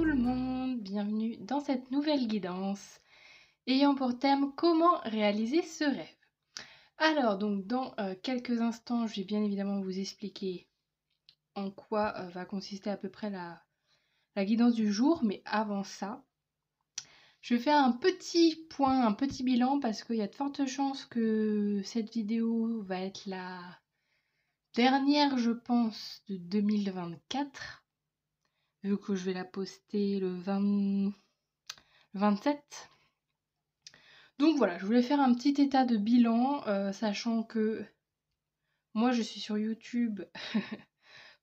tout le monde, bienvenue dans cette nouvelle guidance ayant pour thème comment réaliser ce rêve. Alors donc dans quelques instants je vais bien évidemment vous expliquer en quoi va consister à peu près la guidance du jour, mais avant ça je vais faire un petit point, un petit bilan parce qu'il y a de fortes chances que cette vidéo va être la dernière je pense de 2024. Vu que je vais la poster le 27. Donc voilà, je voulais faire un petit état de bilan, sachant que moi je suis sur YouTube.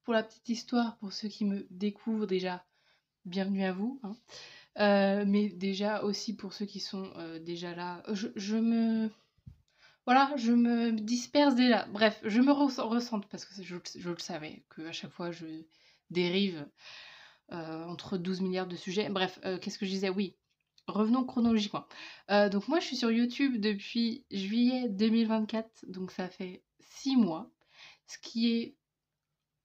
Pour la petite histoire, pour ceux qui me découvrent déjà, bienvenue à vous. Mais déjà aussi pour ceux qui sont déjà là, je me disperse déjà. Bref, je me ressente parce que je le savais, qu'à chaque fois je dérive entre 12 milliards de sujets. Bref, qu'est-ce que je disais? Oui, revenons chronologiquement. Donc moi, je suis sur YouTube depuis juillet 2024, donc ça fait 6 mois, ce qui est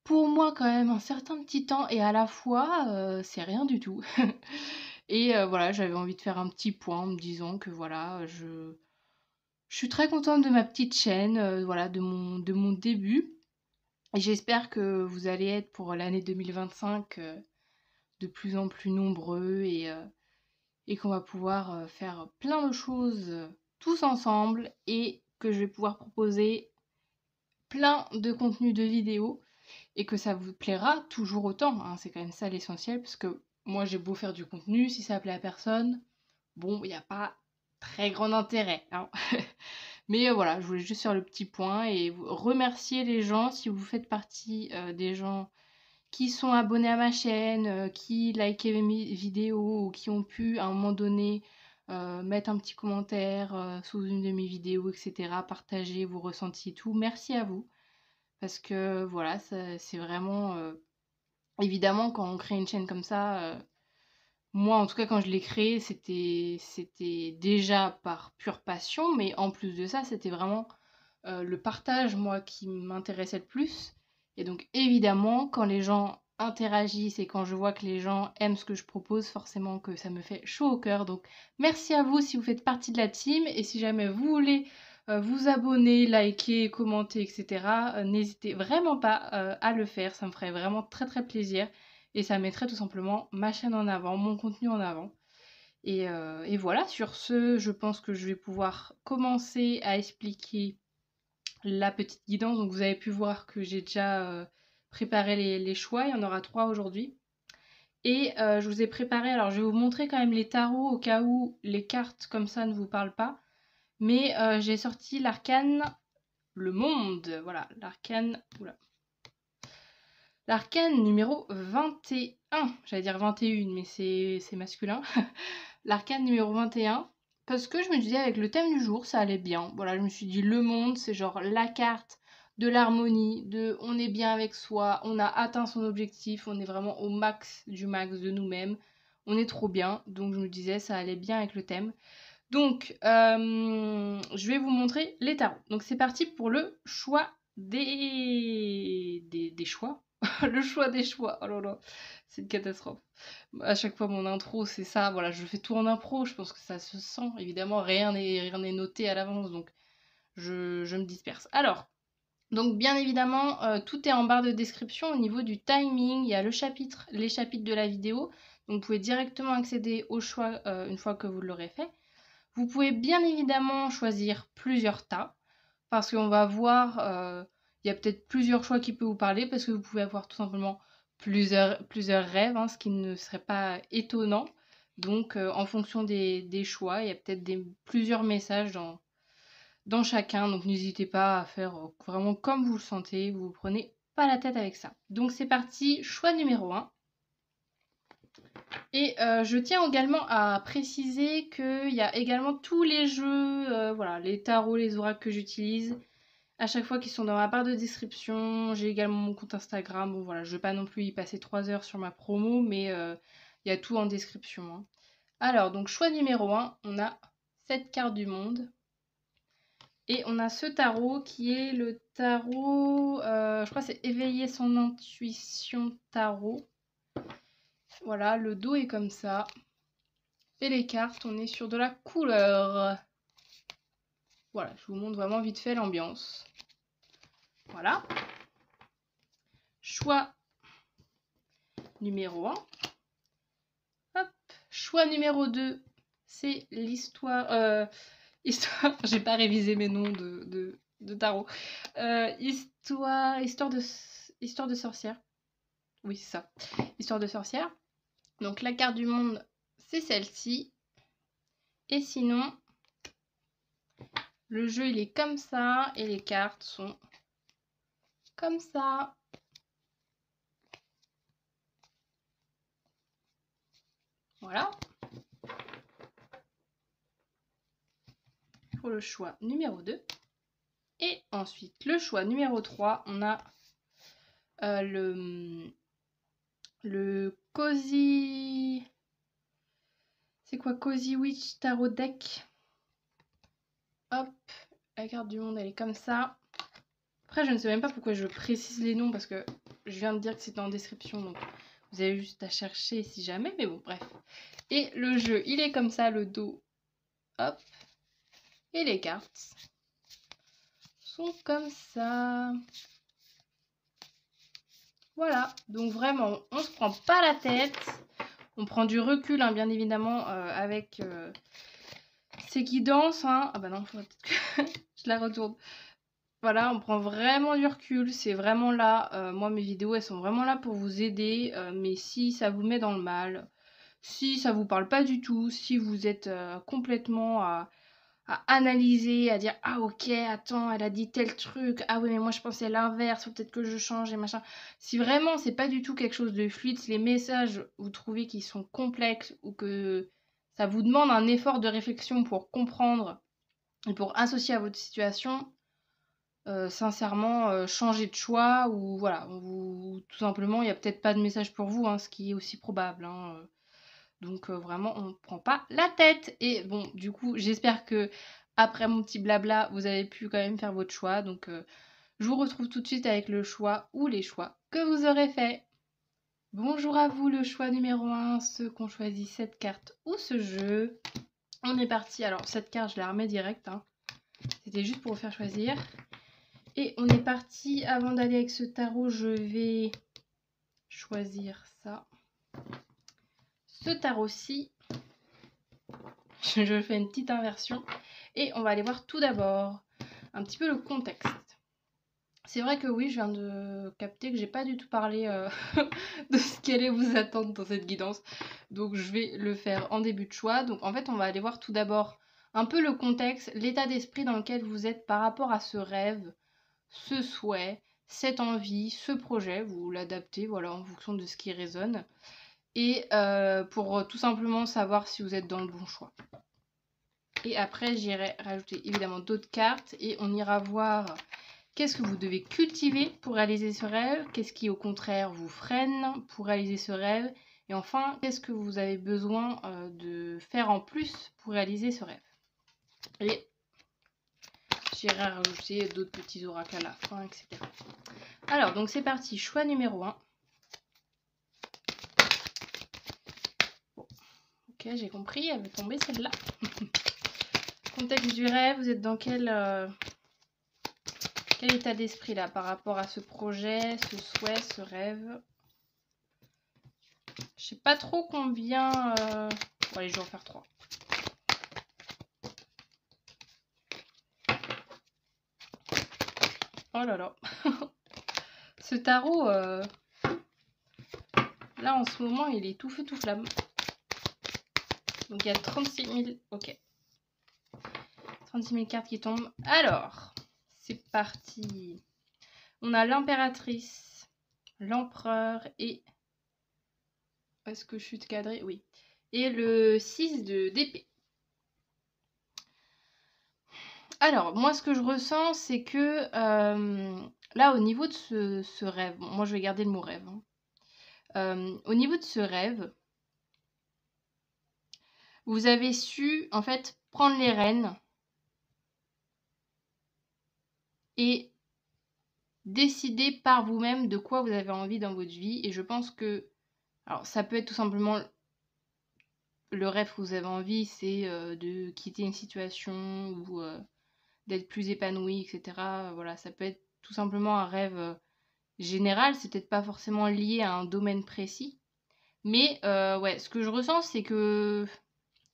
pour moi quand même un certain petit temps et à la fois, c'est rien du tout. Et voilà, j'avais envie de faire un petit point en me disant que voilà, je suis très contente de ma petite chaîne, voilà, de mon début. Et j'espère que vous allez être pour l'année 2025 de plus en plus nombreux et qu'on va pouvoir faire plein de choses tous ensemble et que je vais pouvoir proposer plein de contenus de vidéos et que ça vous plaira toujours autant, hein. C'est quand même ça l'essentiel parce que moi j'ai beau faire du contenu, si ça plaît à personne, bon, il n'y a pas très grand intérêt, hein. Mais voilà, je voulais juste faire le petit point et remercier les gens si vous faites partie des gens qui sont abonnés à ma chaîne, qui likaient mes vidéos ou qui ont pu à un moment donné mettre un petit commentaire sous une de mes vidéos, etc. Partager vos ressentis et tout. Merci à vous. Parce que voilà, c'est vraiment... évidemment, quand on crée une chaîne comme ça, moi en tout cas quand je l'ai créée, c'était déjà par pure passion, mais en plus de ça, c'était vraiment le partage, moi, qui m'intéressait le plus. Et donc, évidemment, quand les gens interagissent et quand je vois que les gens aiment ce que je propose, forcément que ça me fait chaud au cœur. Donc, merci à vous si vous faites partie de la team. Et si jamais vous voulez vous abonner, liker, commenter, etc., n'hésitez vraiment pas à le faire. Ça me ferait vraiment très très plaisir. Et ça mettrait tout simplement ma chaîne en avant, mon contenu en avant. Et voilà, sur ce, je pense que je vais pouvoir commencer à expliquer la petite guidance. Donc vous avez pu voir que j'ai déjà préparé les choix, il y en aura 3 aujourd'hui. Et je vous ai préparé, alors je vais vous montrer quand même les tarots au cas où les cartes comme ça ne vous parlent pas. Mais j'ai sorti l'arcane Le Monde, voilà, l'arcane, oula. L'arcane numéro 21, j'allais dire 21 mais c'est masculin. L'arcane numéro 21, parce que je me disais avec le thème du jour ça allait bien. Voilà, je me suis dit le monde c'est genre la carte de l'harmonie, de on est bien avec soi, on a atteint son objectif, on est vraiment au max du max de nous-mêmes, on est trop bien, donc je me disais ça allait bien avec le thème. Donc je vais vous montrer les tarots. Donc c'est parti pour le choix des choix. Le choix des choix, oh là là, c'est une catastrophe. À chaque fois mon intro c'est ça, voilà, je fais tout en impro, je pense que ça se sent, évidemment rien n'est noté à l'avance, donc je me disperse. Alors, donc bien évidemment, tout est en barre de description au niveau du timing, il y a les chapitres de la vidéo, donc vous pouvez directement accéder au choix une fois que vous l'aurez fait. Vous pouvez bien évidemment choisir plusieurs tas, parce qu'on va voir, il y a peut-être plusieurs choix qui peuvent vous parler, parce que vous pouvez avoir tout simplement plusieurs rêves, hein, ce qui ne serait pas étonnant. Donc en fonction des choix, il y a peut-être plusieurs messages dans chacun, donc n'hésitez pas à faire vraiment comme vous le sentez, vous prenez pas la tête avec ça. Donc c'est parti, choix numéro 1. Et je tiens également à préciser qu'il y a également tous les jeux, voilà, les tarots, les oracles que j'utilise, à chaque fois qui sont dans ma barre de description. J'ai également mon compte Instagram, bon voilà, je ne vais pas non plus y passer 3 heures sur ma promo, mais il y a tout en description, hein. Alors, donc choix numéro 1, on a cette carte du monde. Et on a ce tarot qui est le tarot, je crois que c'est éveiller son intuition tarot. Voilà, le dos est comme ça. Et les cartes, on est sur de la couleur. Voilà, je vous montre vraiment vite fait l'ambiance. Voilà. Choix numéro 1. Hop. Choix numéro 2, c'est l'histoire... histoire... J'ai pas révisé mes noms de tarot. Histoire de sorcière. Oui, c'est ça. Histoire de sorcière. Donc la carte du monde, c'est celle-ci. Et sinon, le jeu, il est comme ça. Et les cartes sont comme ça. Voilà. Pour le choix numéro 2. Et ensuite, le choix numéro 3, on a le Cozy... C'est quoi Cozy Witch Tarot Deck? Hop, la carte du monde, elle est comme ça. Après, je ne sais même pas pourquoi je précise les noms, parce que je viens de dire que c'était en description, donc vous avez juste à chercher si jamais, mais bon, bref. Et le jeu, il est comme ça, le dos. Hop. Et les cartes sont comme ça. Voilà, donc vraiment, on se prend pas la tête. On prend du recul, hein, bien évidemment, avec ces guidances. Hein. Ah bah non, faudrait peut-être que je la retourne. Voilà, on prend vraiment du recul. C'est vraiment là. Moi, mes vidéos, elles sont vraiment là pour vous aider. Mais si ça vous met dans le mal, si ça vous parle pas du tout, si vous êtes complètement à analyser, à dire ah ok, attends, elle a dit tel truc, ah oui mais moi je pensais l'inverse, faut peut-être que je change et machin. Si vraiment c'est pas du tout quelque chose de fluide, si les messages vous trouvez qu'ils sont complexes ou que ça vous demande un effort de réflexion pour comprendre et pour associer à votre situation, sincèrement changez de choix ou voilà, tout simplement il n'y a peut-être pas de message pour vous, hein, ce qui est aussi probable. Hein. Donc vraiment, on ne prend pas la tête. Et bon, du coup, j'espère que après mon petit blabla, vous avez pu quand même faire votre choix. Donc je vous retrouve tout de suite avec le choix ou les choix que vous aurez fait. Bonjour à vous, le choix numéro 1, ceux qui ont choisi cette carte ou ce jeu. On est parti. Alors cette carte, je la remets direct. Hein. C'était juste pour vous faire choisir. Et on est parti. Avant d'aller avec ce tarot, je vais choisir ça. Ce tarot-ci. Je fais une petite inversion et on va aller voir tout d'abord un petit peu le contexte. C'est vrai que oui, je viens de capter que j'ai pas du tout parlé de ce qui allait vous attendre dans cette guidance, donc je vais le faire en début de choix. Donc en fait, on va aller voir tout d'abord un peu le contexte, l'état d'esprit dans lequel vous êtes par rapport à ce rêve, ce souhait, cette envie, ce projet. Vous l'adaptez, voilà, en fonction de ce qui résonne, et pour tout simplement savoir si vous êtes dans le bon choix. Et après, j'irai rajouter évidemment d'autres cartes et on ira voir qu'est-ce que vous devez cultiver pour réaliser ce rêve, qu'est-ce qui au contraire vous freine pour réaliser ce rêve, et enfin, qu'est-ce que vous avez besoin de faire en plus pour réaliser ce rêve. Et j'irai rajouter d'autres petits oracles à la fin, etc. Alors, donc c'est parti, choix numéro 1. Bon. Ok, j'ai compris, elle va tomber celle-là. Contexte du rêve, vous êtes dans quel état d'esprit là par rapport à ce projet, ce souhait, ce rêve? Je sais pas trop combien... Bon, allez, je vais en faire 3. Oh là là. Ce tarot, là en ce moment, il est tout feu tout flamme. Donc il y a 36 000... Ok. 36 000 cartes qui tombent. Alors, c'est parti. On a l'impératrice, l'empereur et... Est-ce que je suis cadrée? Oui. Et le 6 d'épée. Alors, moi, ce que je ressens, c'est que là, au niveau de ce rêve, bon, moi, je vais garder le mot rêve. Hein. Au niveau de ce rêve, vous avez su, en fait, prendre les rênes et décider par vous-même de quoi vous avez envie dans votre vie. Et je pense que Alors ça peut être tout simplement le rêve que vous avez envie, c'est de quitter une situation ou d'être plus épanoui, etc. Voilà, ça peut être tout simplement un rêve général, c'est peut-être pas forcément lié à un domaine précis. Mais ouais, ce que je ressens, c'est que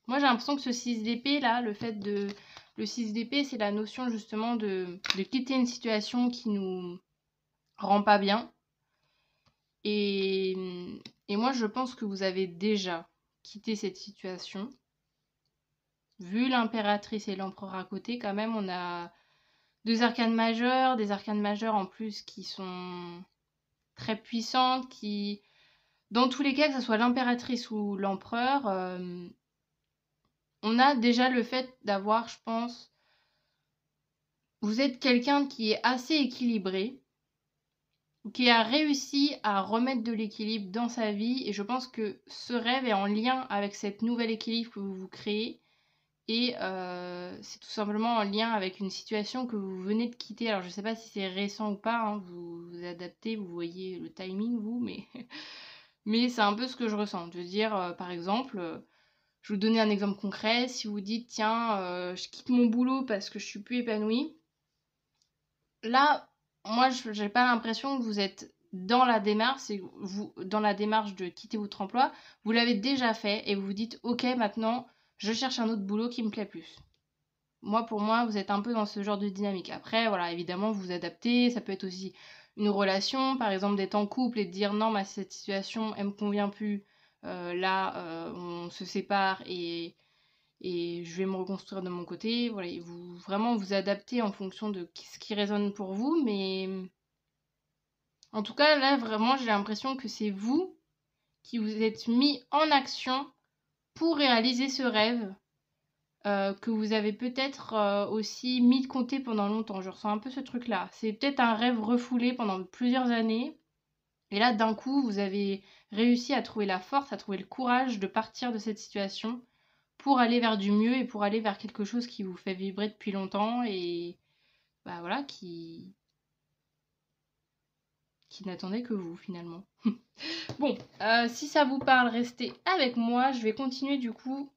moi j'ai l'impression que ce 6 d'épée là, le fait de... Le 6 d'épée, c'est la notion justement de quitter une situation qui nous rend pas bien. Et, et moi je pense que vous avez déjà quitté cette situation. Vu l'impératrice et l'empereur à côté, quand même, on a des arcanes majeures en plus qui sont très puissantes, qui, dans tous les cas, que ce soit l'impératrice ou l'empereur, on a déjà le fait d'avoir, je pense, vous êtes quelqu'un qui est assez équilibré, qui a réussi à remettre de l'équilibre dans sa vie, et je pense que ce rêve est en lien avec cet nouvel équilibre que vous vous créez. Et c'est tout simplement en lien avec une situation que vous venez de quitter. Alors je ne sais pas si c'est récent ou pas, hein, vous vous adaptez, vous voyez le timing, vous, mais, mais c'est un peu ce que je ressens. De dire, par exemple, je vais vous donner un exemple concret, si vous dites, tiens, je quitte mon boulot parce que je suis plus épanouie, là, moi, je n'ai pas l'impression que vous êtes dans la démarche, dans la démarche de quitter votre emploi, vous l'avez déjà fait et vous vous dites, ok, maintenant, je cherche un autre boulot qui me plaît plus. Moi, pour moi, vous êtes un peu dans ce genre de dynamique. Après, voilà, évidemment, vous vous adaptez. Ça peut être aussi une relation, par exemple, d'être en couple et de dire non, cette situation, elle me convient plus. Là, on se sépare et je vais me reconstruire de mon côté. Voilà, et vous vraiment vous adaptez en fonction de ce qui résonne pour vous. Mais en tout cas, là, vraiment, j'ai l'impression que c'est vous qui vous êtes mis en action pour réaliser ce rêve. Que vous avez peut-être aussi mis de côté pendant longtemps. Je ressens un peu ce truc-là. C'est peut-être un rêve refoulé pendant plusieurs années. Et là, d'un coup, vous avez réussi à trouver la force, à trouver le courage de partir de cette situation pour aller vers du mieux et pour aller vers quelque chose qui vous fait vibrer depuis longtemps et bah voilà, qui n'attendait que vous finalement. Bon, si ça vous parle, restez avec moi. Je vais continuer du coup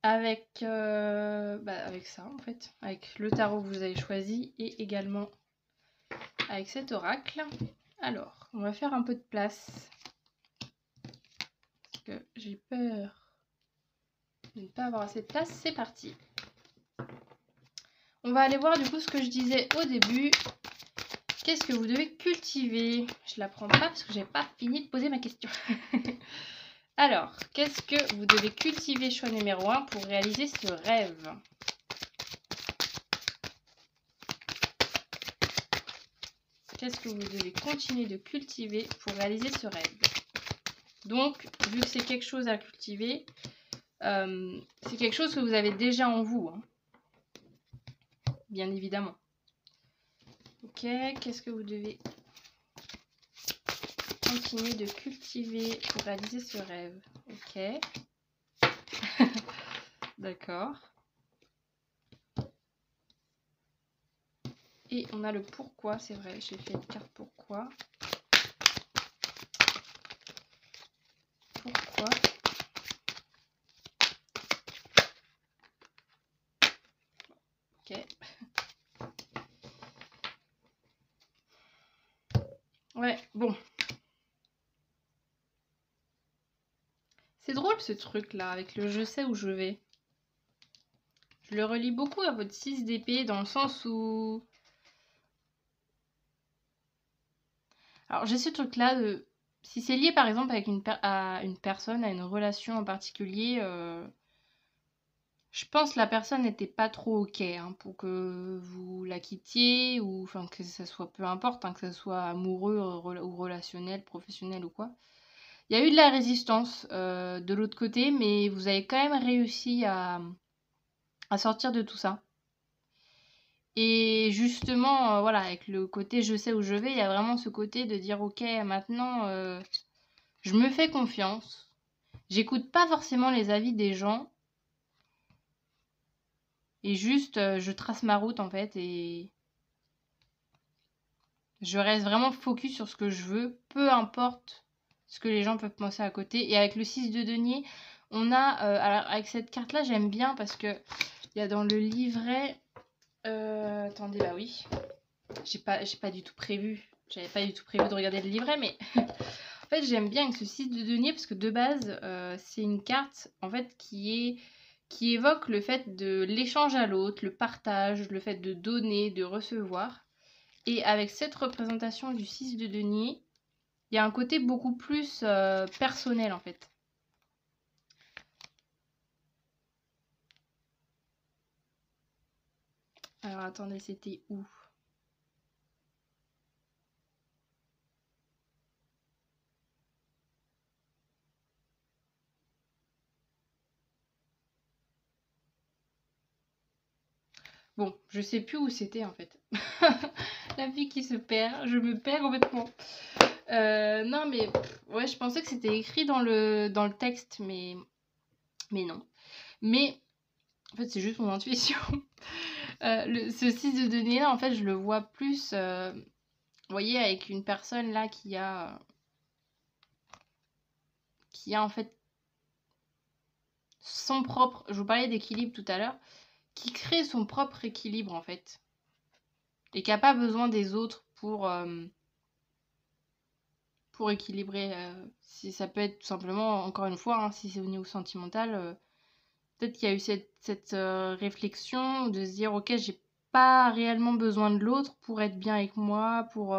avec, avec ça en fait, avec le tarot que vous avez choisi et également avec cet oracle. Alors, on va faire un peu de place parce que j'ai peur de ne pas avoir assez de place. C'est parti. On va aller voir du coup ce que je disais au début. Qu'est-ce que vous devez cultiver? Je la prends pas parce que j'ai pas fini de poser ma question. Alors, qu'est-ce que vous devez cultiver, choix numéro 1, pour réaliser ce rêve? Qu'est-ce que vous devez continuer de cultiver pour réaliser ce rêve? Donc, vu que c'est quelque chose à cultiver, c'est quelque chose que vous avez déjà en vous, hein. Bien évidemment. Ok, qu'est-ce que vous devez continuer de cultiver pour réaliser ce rêve? Ok. D'accord. Et on a le pourquoi, c'est vrai, j'ai fait une carte pourquoi. Pourquoi? Ok. Ouais, bon. C'est drôle ce truc là, avec le je sais où je vais. Je le relie beaucoup à votre 6 d'épée dans le sens où... Alors j'ai ce truc là de... Si c'est lié par exemple avec à une personne, à une relation en particulier, je pense que la personne n'était pas trop ok hein, pour que vous la quittiez, ou enfin que ça soit peu importe, hein, que ça soit amoureux ou relationnel, professionnel ou quoi. Il y a eu de la résistance de l'autre côté, mais vous avez quand même réussi à sortir de tout ça. Et justement, voilà, avec le côté je sais où je vais, il y a vraiment ce côté de dire ok, maintenant je me fais confiance. J'écoute pas forcément les avis des gens. Et juste, je trace ma route en fait et je reste vraiment focus sur ce que je veux, peu importe ce que les gens peuvent penser à côté. Et avec le 6 de denier, on a... alors avec cette carte-là, j'aime bien parce que il y a dans le livret... attendez, bah oui. J'ai pas du tout prévu. J'avais pas du tout prévu de regarder le livret, mais... en fait, j'aime bien avec ce 6 de denier parce que de base, c'est une carte en fait qui évoque le fait de l'échange à l'autre, le partage, le fait de donner, de recevoir. Et avec cette représentation du 6 de denier, il y a un côté beaucoup plus personnel en fait. Alors attendez, c'était où? Bon, je sais plus où c'était en fait. La vie qui se perd, je me perds complètement. Non mais ouais, je pensais que c'était écrit dans le texte, mais non. Mais en fait, c'est juste mon intuition. Ce 6 de denier là, en fait, je le vois plus, vous voyez, avec une personne là qui a en fait son propre, je vous parlais d'équilibre tout à l'heure, qui crée son propre équilibre en fait, et qui n'a pas besoin des autres pour équilibrer. Si ça peut être tout simplement, encore une fois, hein, si c'est au niveau sentimental, peut-être qu'il y a eu cette réflexion de se dire ok, j'ai pas réellement besoin de l'autre pour être bien avec moi, pour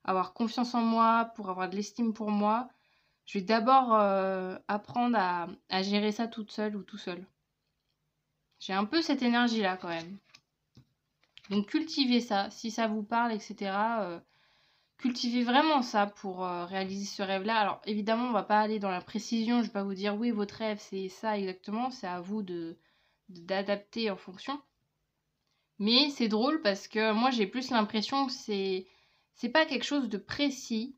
avoir confiance en moi, pour avoir de l'estime pour moi. Je vais d'abord apprendre à gérer ça toute seule ou tout seul. J'ai un peu cette énergie-là quand même. Donc cultivez ça, si ça vous parle, etc. Cultivez vraiment ça pour réaliser ce rêve-là. Alors évidemment, on va pas aller dans la précision, je vais pas vous dire oui, votre rêve c'est ça exactement, c'est à vous d'adapter en fonction. Mais c'est drôle parce que moi j'ai plus l'impression que c'est pas quelque chose de précis,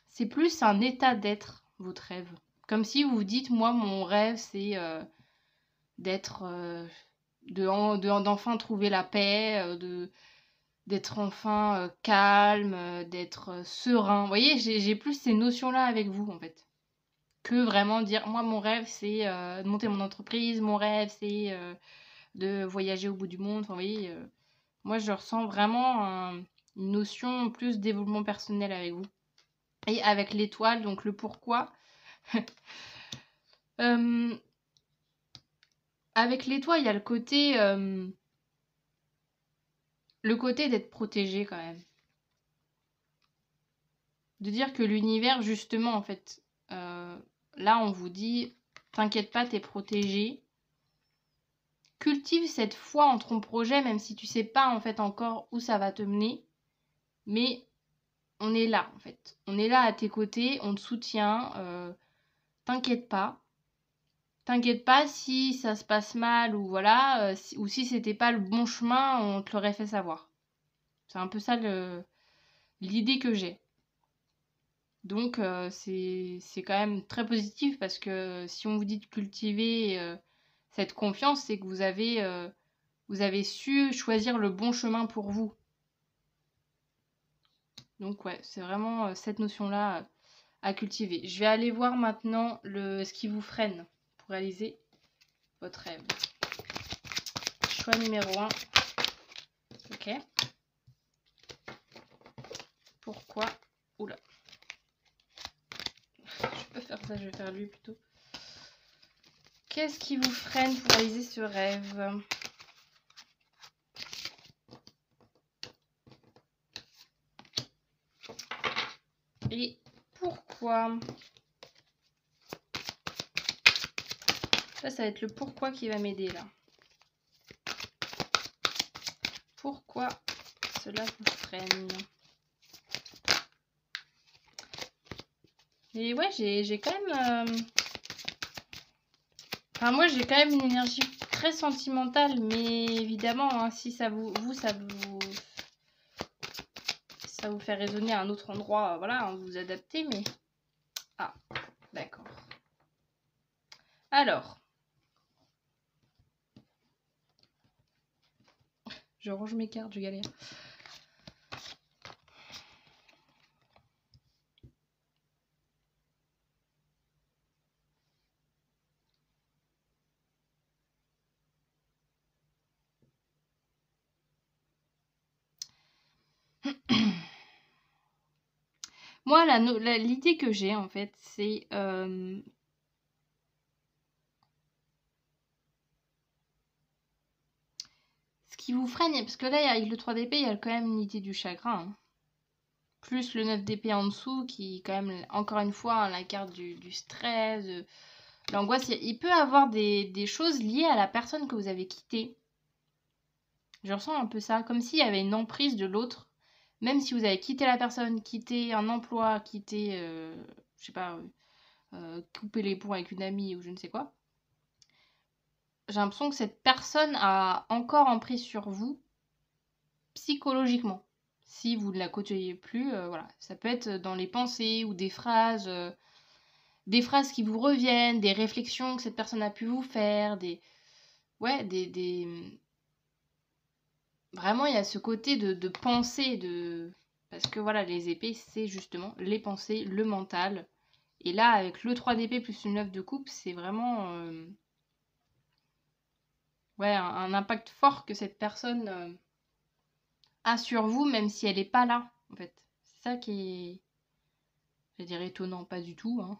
c'est plus un état d'être, votre rêve. Comme si vous vous dites, moi mon rêve c'est d'être d'enfin trouver la paix, d'être enfin calme, d'être serein. Vous voyez, j'ai plus ces notions-là avec vous, en fait. Que vraiment dire, moi, mon rêve, c'est de monter mon entreprise, mon rêve, c'est de voyager au bout du monde. Enfin, vous voyez, moi, je ressens vraiment une notion plus développement personnel avec vous. Et avec l'étoile, donc le pourquoi. Avec l'étoile, il y a le côté d'être protégé quand même. De dire que l'univers, justement, en fait, là, on vous dit, t'inquiète pas, t'es protégé. Cultive cette foi en ton projet, même si tu sais pas, en fait, encore où ça va te mener. Mais on est là, en fait. On est là à tes côtés, on te soutient. T'inquiète pas. T'inquiète pas si ça se passe mal ou voilà, ou si c'était pas le bon chemin, on te l'aurait fait savoir. C'est un peu ça l'idée que j'ai. Donc c'est quand même très positif parce que si on vous dit de cultiver cette confiance, c'est que vous avez su choisir le bon chemin pour vous. Donc ouais, c'est vraiment cette notion-là à cultiver. Je vais aller voir maintenant ce qui vous freine pour réaliser votre rêve. Choix numéro 1. Ok. Pourquoi? Oula. Je peux faire ça, je vais faire lui plutôt. Qu'est-ce qui vous freine pour réaliser ce rêve? Et pourquoi? Ça va être le pourquoi qui va m'aider là. Pourquoi cela vous freine? Et ouais, j'ai quand même... Enfin, moi, j'ai quand même une énergie très sentimentale, mais évidemment, hein, si ça vous fait résonner à un autre endroit, voilà, hein, vous adaptez, mais... Ah, d'accord. Alors... Je range mes cartes, je galère. Moi, l'idée que j'ai, en fait, c'est... ce qui vous freine, parce que là, avec le 3 d'épée, il y a quand même l'idée du chagrin, hein. Plus le 9 d'épée en dessous, qui, quand même, encore une fois, hein, la carte du stress, de l'angoisse. Il peut avoir des choses liées à la personne que vous avez quittée. Je ressens un peu ça, comme s'il y avait une emprise de l'autre. Même si vous avez quitté la personne, quitté un emploi, quitté, je sais pas, couper les ponts avec une amie ou je ne sais quoi. J'ai l'impression que cette personne a encore emprise sur vous psychologiquement. Si vous ne la côtoyez plus, voilà. Ça peut être dans les pensées ou des phrases qui vous reviennent, des réflexions que cette personne a pu vous faire, ouais, vraiment, il y a ce côté de pensée, parce que voilà, les épées, c'est justement les pensées, le mental. Et là, avec le 3 d'épée plus le 9 de coupe, c'est vraiment ouais, un impact fort que cette personne a sur vous, même si elle n'est pas là, en fait. C'est ça qui est, je vais dire, étonnant, pas du tout, hein.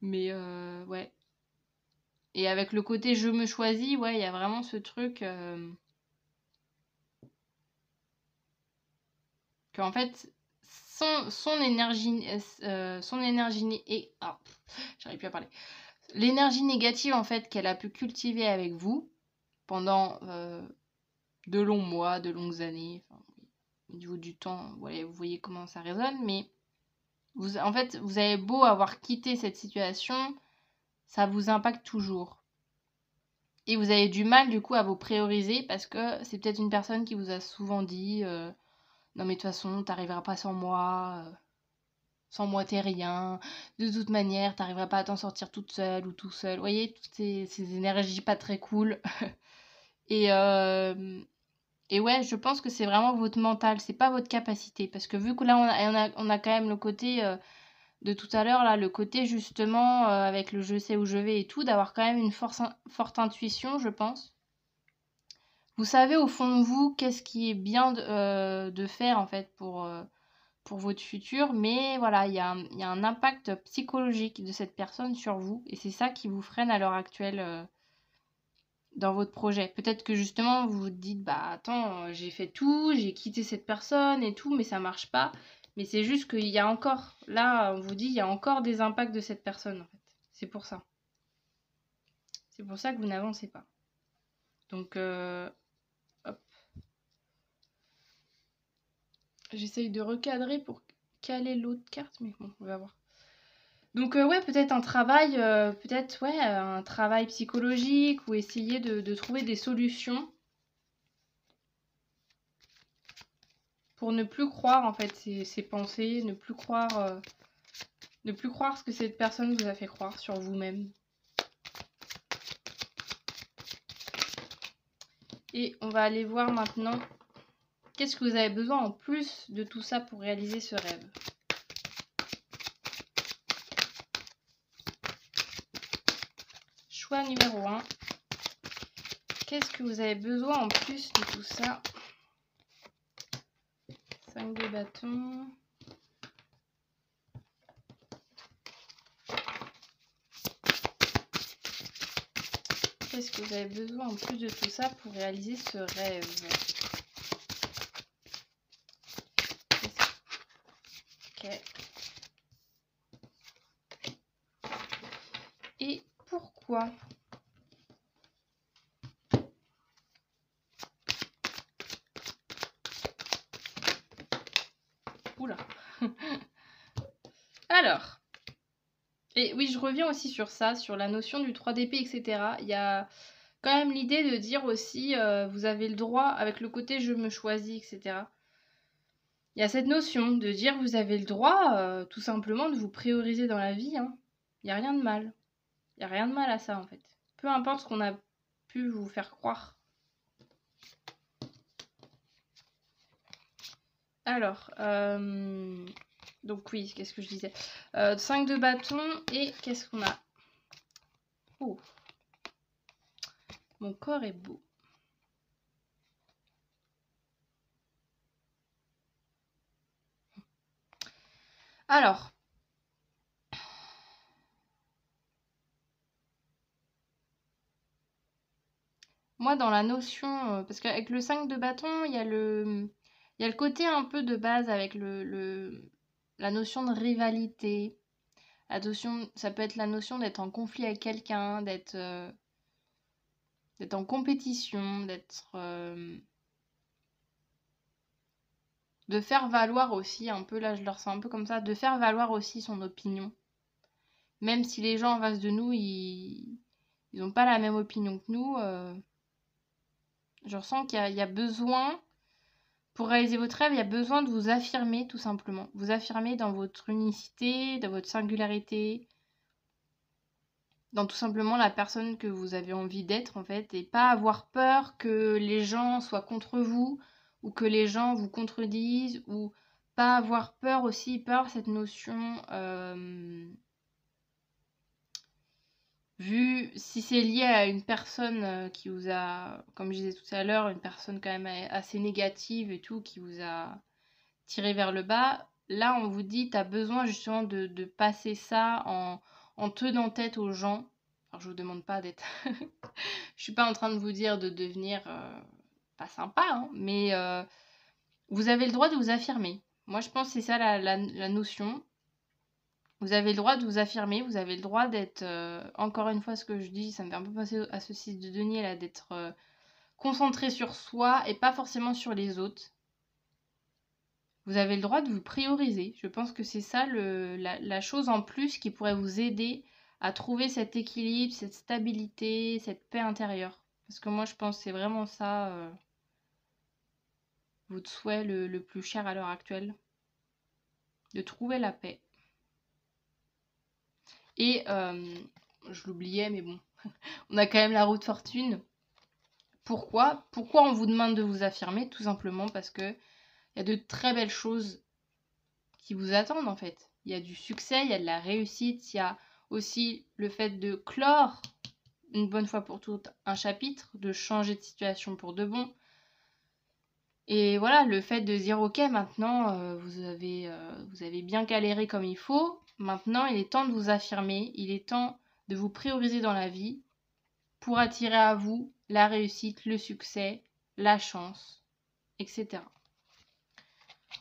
Mais ouais. Et avec le côté je me choisis, ouais, il y a vraiment ce truc qu'en fait, son énergie, et j'arrive plus à parler. L'énergie négative en fait qu'elle a pu cultiver avec vous pendant de longs mois, de longues années, enfin, au niveau du temps, ouais, vous voyez comment ça résonne, mais en fait, vous avez beau avoir quitté cette situation, ça vous impacte toujours. Et vous avez du mal du coup à vous prioriser parce que c'est peut-être une personne qui vous a souvent dit non mais de toute façon t'arriveras pas sans moi t'es rien, de toute manière t'arriveras pas à t'en sortir toute seule ou tout seul. Vous voyez, toutes ces énergies pas très cool. Et, et ouais, je pense que c'est vraiment votre mental, c'est pas votre capacité. Parce que vu que là on a quand même le côté de tout à l'heure, là, le côté justement avec le je sais où je vais et tout, d'avoir quand même une forte intuition, je pense. Vous savez au fond de vous qu'est-ce qui est bien de faire en fait pour votre futur, mais voilà, il y a un impact psychologique de cette personne sur vous, et c'est ça qui vous freine à l'heure actuelle dans votre projet. Peut-être que justement vous vous dites, bah attends, j'ai fait tout, j'ai quitté cette personne et tout, mais ça marche pas. Mais c'est juste qu'il y a encore, là, on vous dit, il y a encore des impacts de cette personne en fait. C'est pour ça. C'est pour ça que vous n'avancez pas. Donc, hop. J'essaye de recadrer pour caler l'autre carte, mais bon, on va voir. Donc ouais, peut-être un travail, un travail psychologique ou essayer de trouver des solutions pour ne plus croire en fait ces pensées, ne plus croire ce que cette personne vous a fait croire sur vous-même. Et on va aller voir maintenant qu'est-ce que vous avez besoin en plus de tout ça pour réaliser ce rêve. Choix numéro 1. Qu'est-ce que vous avez besoin en plus de tout ça? 5 de bâton. Qu'est-ce que vous avez besoin en plus de tout ça pour réaliser ce rêve? Ok. Et pourquoi? Oula. Alors. Et oui, je reviens aussi sur ça, sur la notion du 3 d'épée, etc. Il y a quand même l'idée de dire aussi, vous avez le droit, avec le côté je me choisis, etc. Il y a cette notion de dire vous avez le droit, tout simplement, de vous prioriser dans la vie, hein. Il n'y a rien de mal. Il n'y a rien de mal à ça, en fait. Peu importe ce qu'on a pu vous faire croire. Alors, donc oui, qu'est-ce que je disais? 5 de bâton et qu'est-ce qu'on a? Oh, mon corps est beau. Alors, moi dans la notion, parce qu'avec le 5 de bâton, il y a le côté un peu de base avec la notion de rivalité. La notion, ça peut être la notion d'être en conflit avec quelqu'un, d'être en compétition, de faire valoir aussi un peu, là je le ressens un peu comme ça, de faire valoir aussi son opinion. Même si les gens en face de nous, ils n'ont pas la même opinion que nous, je ressens qu'il y a besoin, pour réaliser votre rêve, il y a besoin de vous affirmer tout simplement. Vous affirmer dans votre unicité, dans votre singularité, dans tout simplement la personne que vous avez envie d'être en fait, et pas avoir peur que les gens soient contre vous, ou que les gens vous contredisent, ou pas avoir peur aussi, peur cette notion, vu si c'est lié à une personne qui vous a, comme je disais tout à l'heure, une personne quand même assez négative et tout, qui vous a tiré vers le bas, là on vous dit t'as besoin justement de passer ça en tenant tête aux gens. Alors je vous demande pas d'être... je suis pas en train de vous dire de devenir pas sympa, hein, mais vous avez le droit de vous affirmer. Moi je pense que c'est ça la notion. Vous avez le droit de vous affirmer, vous avez le droit d'être, encore une fois ce que je dis, ça me fait un peu penser à ce 6 de denier là, d'être concentré sur soi et pas forcément sur les autres. Vous avez le droit de vous prioriser. Je pense que c'est ça la chose en plus qui pourrait vous aider à trouver cet équilibre, cette stabilité, cette paix intérieure. Parce que moi je pense que c'est vraiment ça votre souhait le plus cher à l'heure actuelle. De trouver la paix. Et je l'oubliais mais bon, on a quand même la roue de fortune. Pourquoi on vous demande de vous affirmer? Tout simplement parce que il y a de très belles choses qui vous attendent en fait. Il y a du succès, il y a de la réussite, il y a aussi le fait de clore une bonne fois pour toutes un chapitre, de changer de situation pour de bon. Et voilà, le fait de dire ok, maintenant vous avez bien galéré comme il faut, maintenant il est temps de vous affirmer, il est temps de vous prioriser dans la vie pour attirer à vous la réussite, le succès, la chance, etc.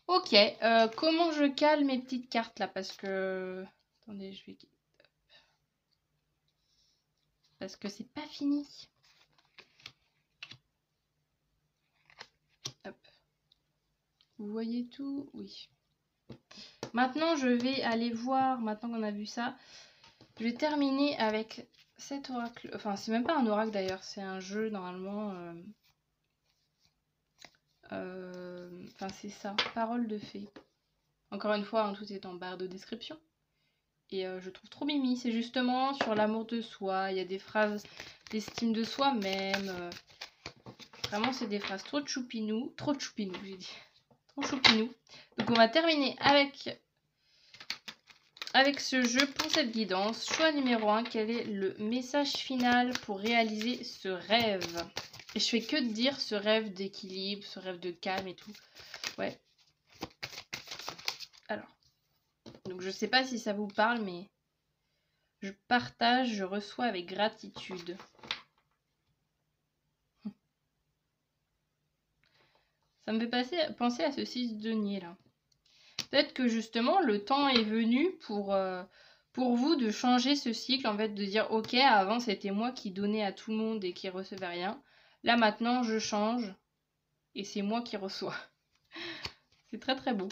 Ok, comment je cale mes petites cartes là? Parce que... Attendez, je vais... Parce que c'est pas fini. Hop. Vous voyez tout? Oui. Maintenant, je vais aller voir, maintenant qu'on a vu ça, je vais terminer avec cet oracle. Enfin, c'est même pas un oracle d'ailleurs, c'est un jeu normalement... Enfin, c'est ça, parole de fée. Encore une fois, tout est en barre de description. Et je trouve trop mimi, c'est justement sur l'amour de soi, il y a des phrases d'estime de soi-même. Vraiment, c'est des phrases trop choupinou, j'ai dit. Trop choupinou. Donc on va terminer avec ce jeu pour cette guidance. Choix numéro 1, quel est le message final pour réaliser ce rêve? Et je fais que de dire ce rêve d'équilibre, ce rêve de calme et tout. Ouais. Alors. Donc je sais pas si ça vous parle, mais je partage, je reçois avec gratitude. Ça me fait penser à ce 6 de denier là. Peut-être que justement le temps est venu pour vous de changer ce cycle, en fait, de dire ok, avant c'était moi qui donnais à tout le monde et qui recevais rien. Là maintenant je change et c'est moi qui reçois. C'est très très beau.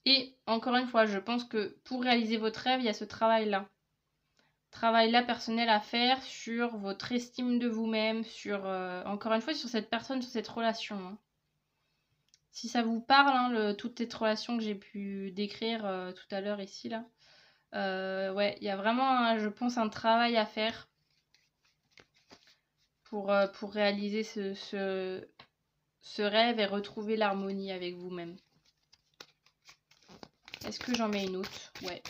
Et encore une fois, je pense que pour réaliser votre rêve, il y a ce travail-là. Travail-là personnel à faire sur votre estime de vous-même, sur, encore une fois, sur cette personne, sur cette relation. Hein. Si ça vous parle, hein, toutes cette relation que j'ai pu décrire tout à l'heure ici, là. Ouais, il y a vraiment, je pense, un travail à faire pour réaliser ce rêve et retrouver l'harmonie avec vous-même. Est-ce que j'en mets une autre? Ouais.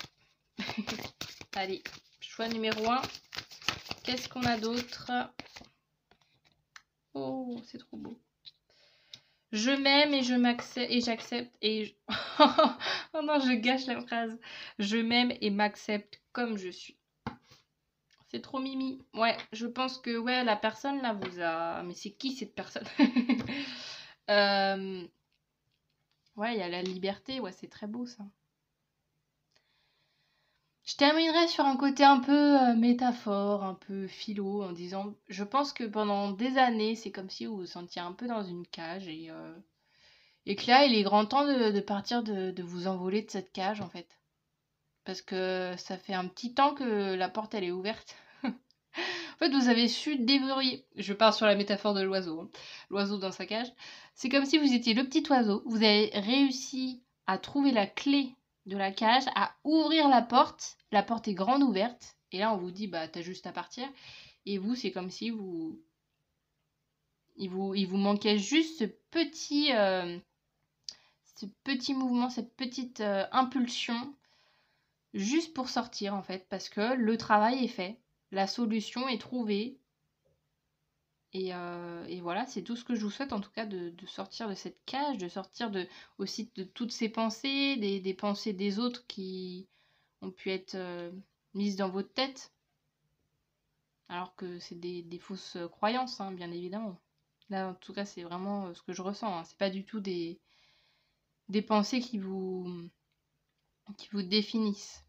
Allez, choix numéro 1. Qu'est-ce qu'on a d'autre? Oh, c'est trop beau. Je m'aime et je m'accepte et j'accepte oh non, je gâche la phrase. Je m'aime et m'accepte comme je suis. C'est trop mimi. Ouais, je pense que ouais, la personne là vous a. Mais c'est qui cette personne? Euh, Ouais, il y a la liberté. Ouais, c'est très beau ça. Je terminerai sur un côté un peu métaphore, un peu philo, en disant, je pense que pendant des années, c'est comme si vous vous sentiez un peu dans une cage et que là, il est grand temps de partir, de vous envoler de cette cage en fait. Parce que ça fait un petit temps que la porte elle est ouverte. En fait, vous avez su débrouiller. Je pars sur la métaphore de l'oiseau, hein. L'oiseau dans sa cage. C'est comme si vous étiez le petit oiseau. Vous avez réussi à trouver la clé de la cage, à ouvrir la porte. La porte est grande ouverte. Et là, on vous dit, bah, t'as juste à partir. Et vous, c'est comme si vous... Il vous manquait juste ce petit mouvement, cette petite impulsion, juste pour sortir, en fait. Parce que le travail est fait. La solution est trouvée. Et voilà, c'est tout ce que je vous souhaite en tout cas de sortir de cette cage, de sortir aussi de toutes ces pensées, des pensées des autres qui ont pu être mises dans votre tête, alors que c'est des fausses croyances, hein, bien évidemment. Là, en tout cas, c'est vraiment ce que je ressens, hein. C'est pas du tout des pensées qui vous définissent.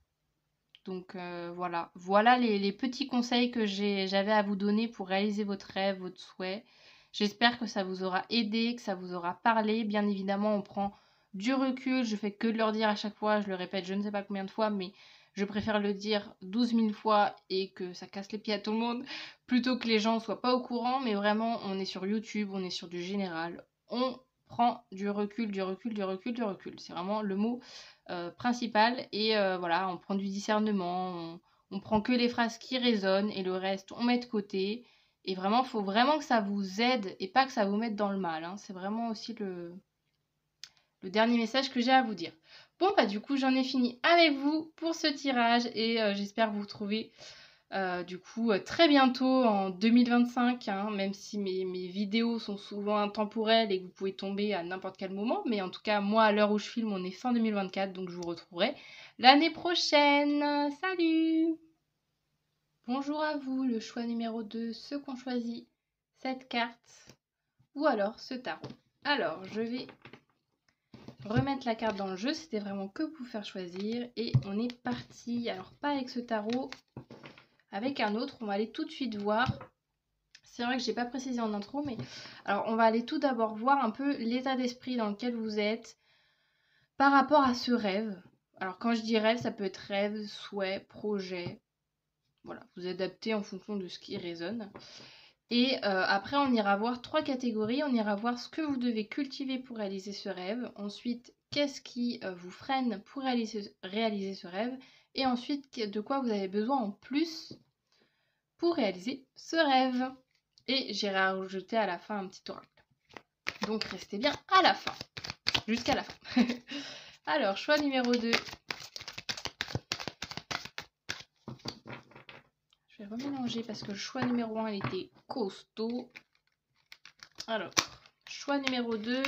Donc voilà, voilà les petits conseils que j'avais à vous donner pour réaliser votre rêve, votre souhait. J'espère que ça vous aura aidé, que ça vous aura parlé. Bien évidemment, on prend du recul. Je fais que de leur dire à chaque fois, je le répète je ne sais pas combien de fois, mais je préfère le dire 12 000 fois et que ça casse les pieds à tout le monde, plutôt que les gens ne soient pas au courant. Mais vraiment, on est sur YouTube, on est sur du général. On prend du recul, du recul, du recul, du recul. C'est vraiment le mot principal. Et voilà, on prend du discernement, on prend que les phrases qui résonnent et le reste, on met de côté. Et vraiment, il faut vraiment que ça vous aide et pas que ça vous mette dans le mal, hein. C'est vraiment aussi le dernier message que j'ai à vous dire. Bon, bah du coup, j'en ai fini avec vous pour ce tirage et j'espère vous retrouver du coup très bientôt en 2025, hein, même si mes vidéos sont souvent intemporelles et que vous pouvez tomber à n'importe quel moment. Mais en tout cas, moi, à l'heure où je filme, on est fin 2024, donc je vous retrouverai l'année prochaine. Salut! Bonjour à vous, le choix numéro 2, ceux qu'on choisit cette carte ou alors ce tarot. Alors, je vais remettre la carte dans le jeu, c'était vraiment que pour vous faire choisir. Et on est parti, alors pas avec ce tarot, avec un autre, on va aller tout de suite voir. C'est vrai que j'ai pas précisé en intro, mais alors on va aller tout d'abord voir un peu l'état d'esprit dans lequel vous êtes par rapport à ce rêve. Alors quand je dis rêve, ça peut être rêve, souhait, projet. Voilà, vous adaptez en fonction de ce qui résonne. Et après, on ira voir 3 catégories. On ira voir ce que vous devez cultiver pour réaliser ce rêve. Ensuite, qu'est-ce qui vous freine pour réaliser ce rêve. Et ensuite, de quoi vous avez besoin en plus pour réaliser ce rêve. Et j'irai rajouter à la fin un petit oracle. Donc restez bien à la fin, jusqu'à la fin. Alors, choix numéro 2. Je vais remélanger parce que le choix numéro 1, il était costaud. Alors, choix numéro 2.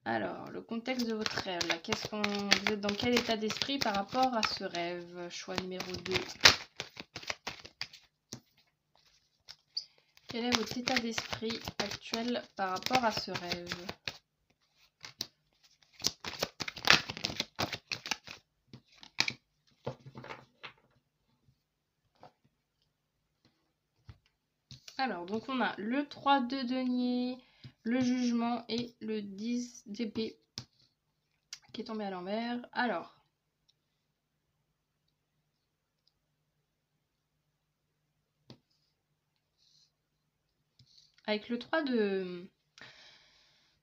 Alors, le contexte de votre rêve, là, vous êtes dans quel état d'esprit par rapport à ce rêve? Choix numéro 2. Quel est votre état d'esprit actuel par rapport à ce rêve? Alors, donc on a le 3 de denier, le jugement et le 10 d'épée qui est tombé à l'envers. Alors, avec le 3 de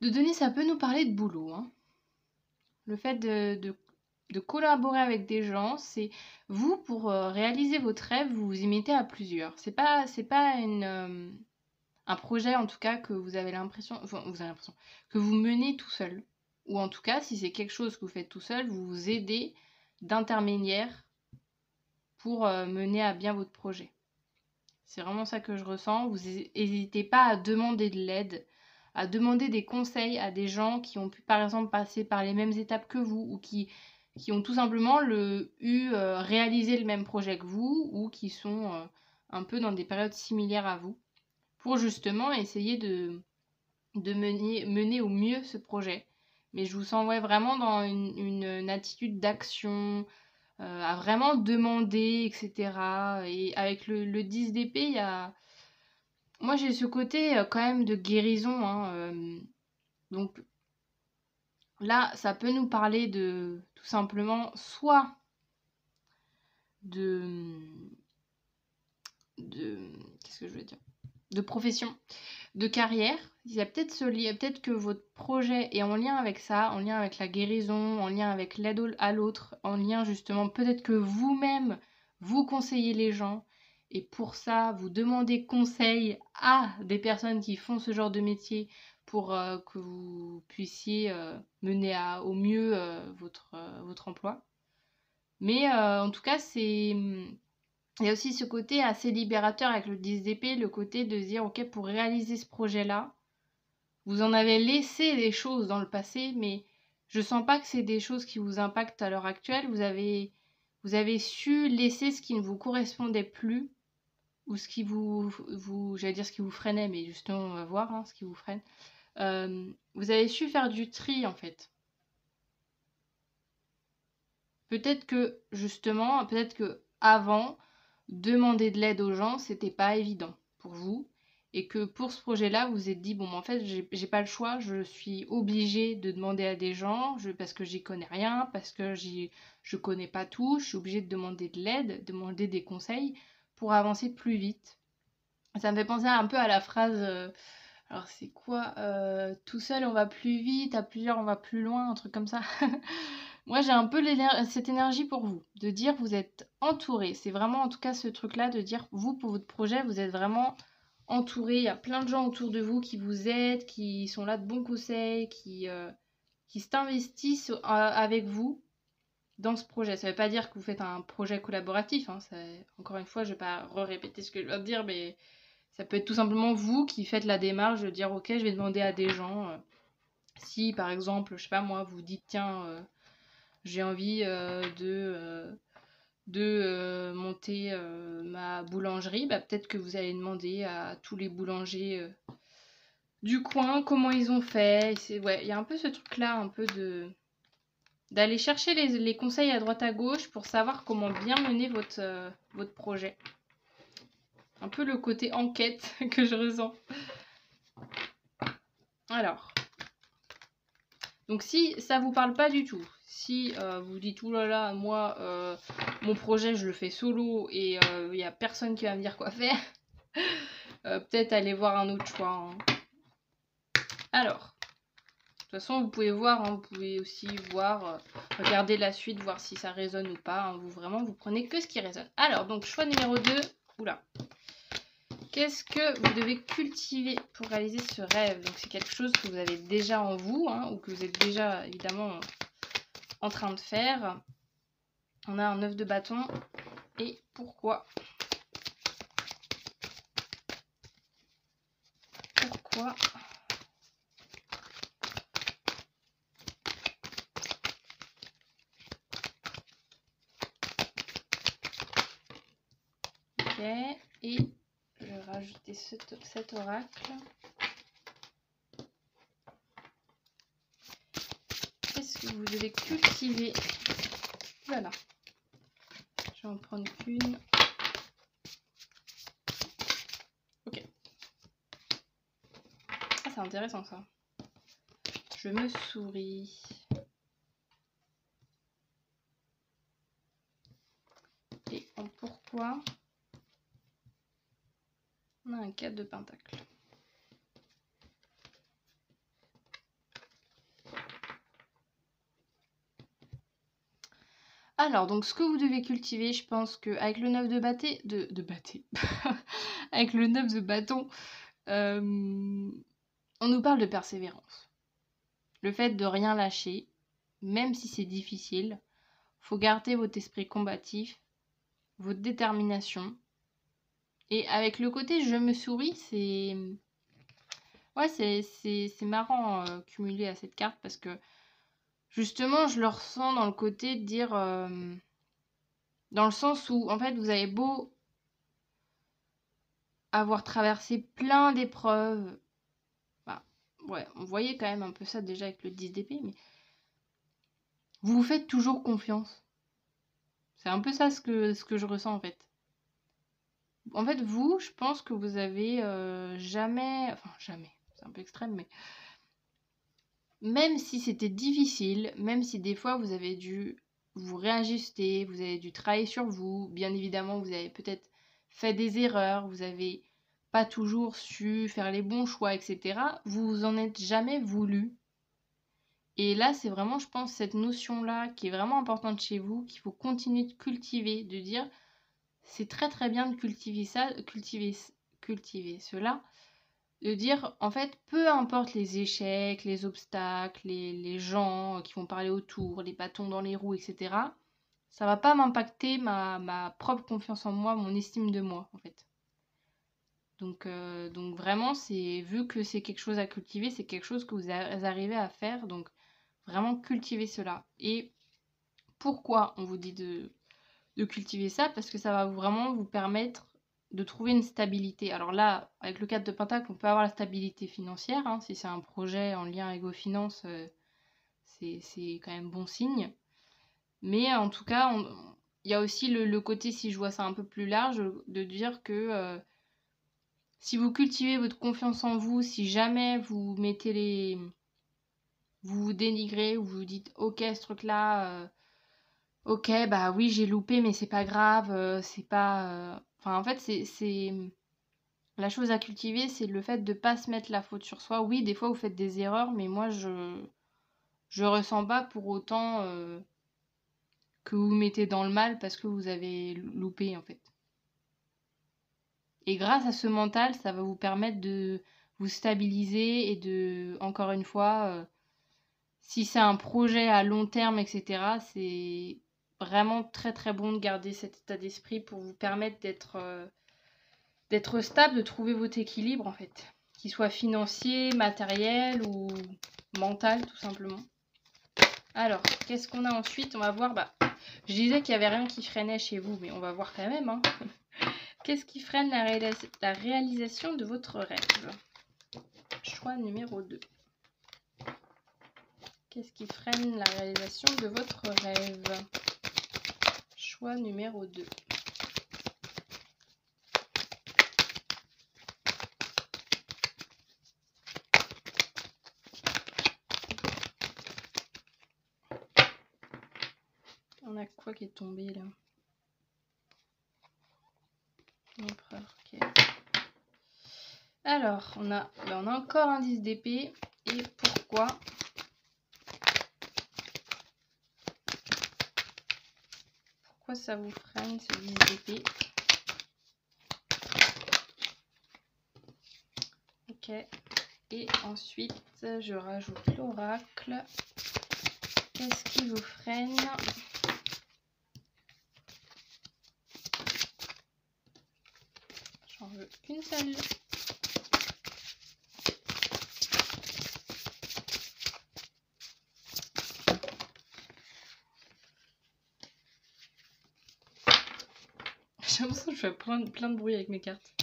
denier, ça peut nous parler de boulot, hein. Le fait de collaborer avec des gens, c'est vous, pour réaliser votre rêve, vous vous y mettez à plusieurs. C'est pas un projet, en tout cas, que vous avez l'impression, enfin, vous avez l'impression, que vous menez tout seul. Ou en tout cas, si c'est quelque chose que vous faites tout seul, vous vous aidez d'intermédiaires pour mener à bien votre projet. C'est vraiment ça que je ressens. Vous n'hésitez pas à demander de l'aide à demander des conseils à des gens qui ont pu par exemple passer par les mêmes étapes que vous ou qui ont tout simplement réalisé le même projet que vous ou qui sont un peu dans des périodes similaires à vous pour justement essayer de mener au mieux ce projet. Mais je vous sens vraiment dans une attitude d'action, à vraiment demander, etc. Et avec le 10 d'épée, il y a... Moi, j'ai ce côté quand même de guérison. Donc là, ça peut nous parler de tout simplement soit de qu'est-ce que je veux dire, de profession, de carrière. Il y a peut-être que votre projet est en lien avec ça, en lien avec la guérison, en lien avec l'aide à l'autre, en lien justement peut-être que vous-même vous conseillez les gens et pour ça vous demandez conseil à des personnes qui font ce genre de métier pour que vous puissiez mener au mieux votre emploi. Mais en tout cas, il y a aussi ce côté assez libérateur avec le 10 d'épée, le côté de se dire, ok, pour réaliser ce projet-là, vous en avez laissé des choses dans le passé, mais je sens pas que c'est des choses qui vous impactent à l'heure actuelle. Vous avez su laisser ce qui ne vous correspondait plus, ou ce qui j'allais dire ce qui vous freinait, mais justement, on va voir ce qui vous freine. Vous avez su faire du tri, en fait. Peut-être que, justement, avant, demander de l'aide aux gens, c'était pas évident pour vous. Et que pour ce projet-là, vous vous êtes dit, bon, en fait, j'ai pas le choix, je suis obligée de demander à des gens, parce que j'y connais rien, parce que je connais pas tout, je suis obligée de demander de l'aide, demander des conseils pour avancer plus vite. Ça me fait penser un peu à la phrase, alors c'est quoi tout seul on va plus vite, à plusieurs on va plus loin, un truc comme ça. Moi j'ai un peu cette énergie pour vous, de dire vous êtes entouré. C'est vraiment en tout cas ce truc-là de dire vous pour votre projet, vous êtes vraiment entouré. Il y a plein de gens autour de vous qui vous aident, qui sont là de bons conseils, qui s'investissent avec vous dans ce projet. Ça ne veut pas dire que vous faites un projet collaboratif. Encore une fois, je ne vais pas répéter ce que je viens de dire, mais ça peut être tout simplement vous qui faites la démarche de dire ok, je vais demander à des gens. Si par exemple, je sais pas moi, vous dites tiens, j'ai envie de monter ma boulangerie, bah, peut-être que vous allez demander à tous les boulangers du coin comment ils ont fait. Ouais, il y a un peu ce truc-là, un peu d'aller chercher les conseils à droite à gauche pour savoir comment bien mener votre projet. Un peu le côté enquête que je ressens. Alors, donc si ça vous parle pas du tout, si vous dites oulala, moi mon projet je le fais solo et il n'y a personne qui va me dire quoi faire, peut-être aller voir un autre choix. Alors, de toute façon vous pouvez voir, vous pouvez aussi voir, regarder la suite, voir si ça résonne ou pas. Vous prenez que ce qui résonne. Alors, donc choix numéro 2, oula. Qu'est-ce que vous devez cultiver pour réaliser ce rêve? Donc c'est quelque chose que vous avez déjà en vous, ou que vous êtes déjà évidemment en train de faire. On a un 9 de bâton. Et pourquoi? Pourquoi? Ok. Et je vais rajouter cet oracle. Qu'est-ce que vous devez cultiver? Voilà. Je vais en prendre qu'une. Ok. Ah, c'est intéressant ça. Je me souris. Et en pourquoi? On a un 4 de pentacle. Alors, donc ce que vous devez cultiver, je pense qu'avec le 9 de bâté, avec le 9 de bâton, on nous parle de persévérance. Le fait de rien lâcher, même si c'est difficile, faut garder votre esprit combatif, votre détermination. Et avec le côté je me souris, Ouais, c'est marrant cumulé à cette carte parce que justement, je le ressens dans le côté de dire, dans le sens où en fait, vous avez beau avoir traversé plein d'épreuves, bah, ouais, on voyait quand même un peu ça déjà avec le 10 d'épée, mais vous vous faites toujours confiance. C'est un peu ça ce que je ressens en fait. En fait, vous, je pense que vous avez jamais, enfin jamais, c'est un peu extrême, mais même si c'était difficile, même si des fois vous avez dû vous réajuster, vous avez dû travailler sur vous, bien évidemment vous avez peut-être fait des erreurs, vous avez pas toujours su faire les bons choix, etc. Vous vous en êtes jamais voulu. Et là, c'est vraiment, je pense, cette notion-là qui est vraiment importante chez vous, qu'il faut continuer de cultiver, de dire, c'est très très bien de cultiver ça, cultiver cela, de dire, en fait, peu importe les échecs, les obstacles, les gens qui vont parler autour, les bâtons dans les roues, etc., ça va pas m'impacter ma propre confiance en moi, mon estime de moi, en fait. Donc vraiment, c'est vu que c'est quelque chose à cultiver, c'est quelque chose que vous arrivez à faire, donc vraiment cultiver cela. Et pourquoi on vous dit de cultiver ça? Parce que ça va vraiment vous permettre de trouver une stabilité. Alors là, avec le 4 de Pentacle, on peut avoir la stabilité financière, hein, si c'est un projet en lien avec vos finances, c'est quand même bon signe. Mais en tout cas, il y a aussi le côté, si je vois ça un peu plus large, de dire que si vous cultivez votre confiance en vous, si jamais vous mettez vous vous dénigrez ou vous dites ok ce truc-là, ok bah oui j'ai loupé mais c'est pas grave, c'est pas. Enfin en fait c'est la chose à cultiver, c'est le fait de pas se mettre la faute sur soi. Oui des fois vous faites des erreurs, mais moi je ressens pas pour autant que vous vous mettez dans le mal parce que vous avez loupé en fait. Et grâce à ce mental, ça va vous permettre de vous stabiliser et de, encore une fois, si c'est un projet à long terme, etc., c'est vraiment très très bon de garder cet état d'esprit pour vous permettre d'être stable, de trouver votre équilibre en fait, qu'il soit financier, matériel ou mental tout simplement. Alors, qu'est-ce qu'on a ensuite? On va voir, je disais qu'il n'y avait rien qui freinait chez vous, mais on va voir quand même. Hein. Qu'est-ce qui freine la réalisation de votre rêve? Choix numéro 2. Qu'est-ce qui freine la réalisation de votre rêve? Choix numéro 2. On a quoi qui est tombé là? L'empereur, ok. Alors, on a encore un 10 d'épée. Et pourquoi? Pourquoi ça vous freine ce 10 d'épée? Ok. Et ensuite, je rajoute l'oracle. Qu'est-ce qui vous freine? J'en veux qu'une seule. J'ai l'impression que je fais plein de bruit avec mes cartes.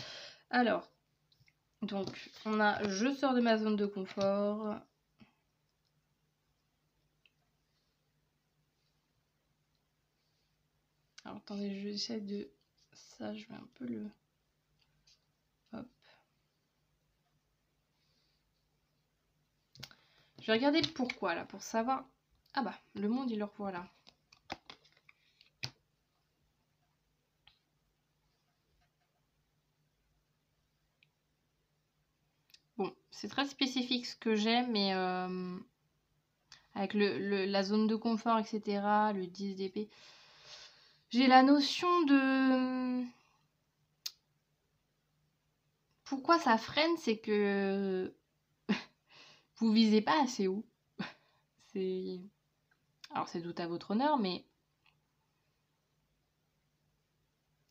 Alors, donc, on a je sors de ma zone de confort. Alors, attendez, j'essaie de... Ça, je vais un peu le... Hop. Je vais regarder pourquoi, là, pour savoir... Ah bah, le monde, il le revoit là. Bon, c'est très spécifique ce que j'ai, mais... avec la zone de confort, etc., le 10 d'épée... J'ai la notion de... Pourquoi ça freine, c'est que... vous visez pas assez haut. C'est... Alors, c'est tout à votre honneur, mais...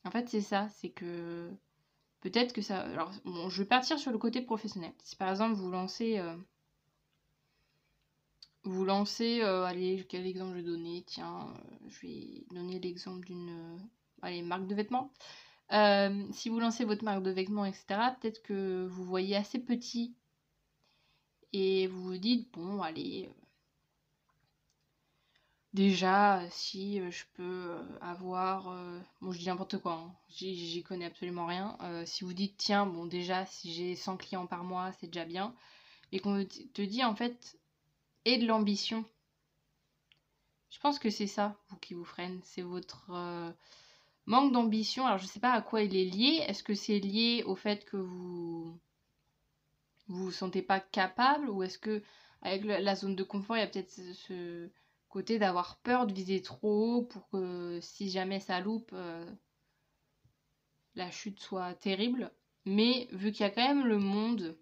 En fait, c'est ça, c'est que peut-être que ça... Alors, bon, je vais partir sur le côté professionnel. Si par exemple allez, quel exemple je vais donner? Tiens, je vais donner l'exemple d'une allez, marque de vêtements. Si vous lancez votre marque de vêtements, etc., peut-être que vous voyez assez petit et vous vous dites, bon, allez, déjà, si je peux avoir... bon, je dis n'importe quoi, hein, j'y connais absolument rien. Si vous dites, tiens, bon, déjà, si j'ai 100 clients par mois, c'est déjà bien. Et qu'on te dit, en fait, et de l'ambition. Je pense que c'est ça, vous, qui vous freine. C'est votre manque d'ambition. Alors, je sais pas à quoi il est lié. Est-ce que c'est lié au fait que vous sentez pas capable, ou est-ce que avec la zone de confort, il y a peut-être ce côté d'avoir peur de viser trop haut pour que si jamais ça loupe, la chute soit terrible. Mais vu qu'il y a quand même le monde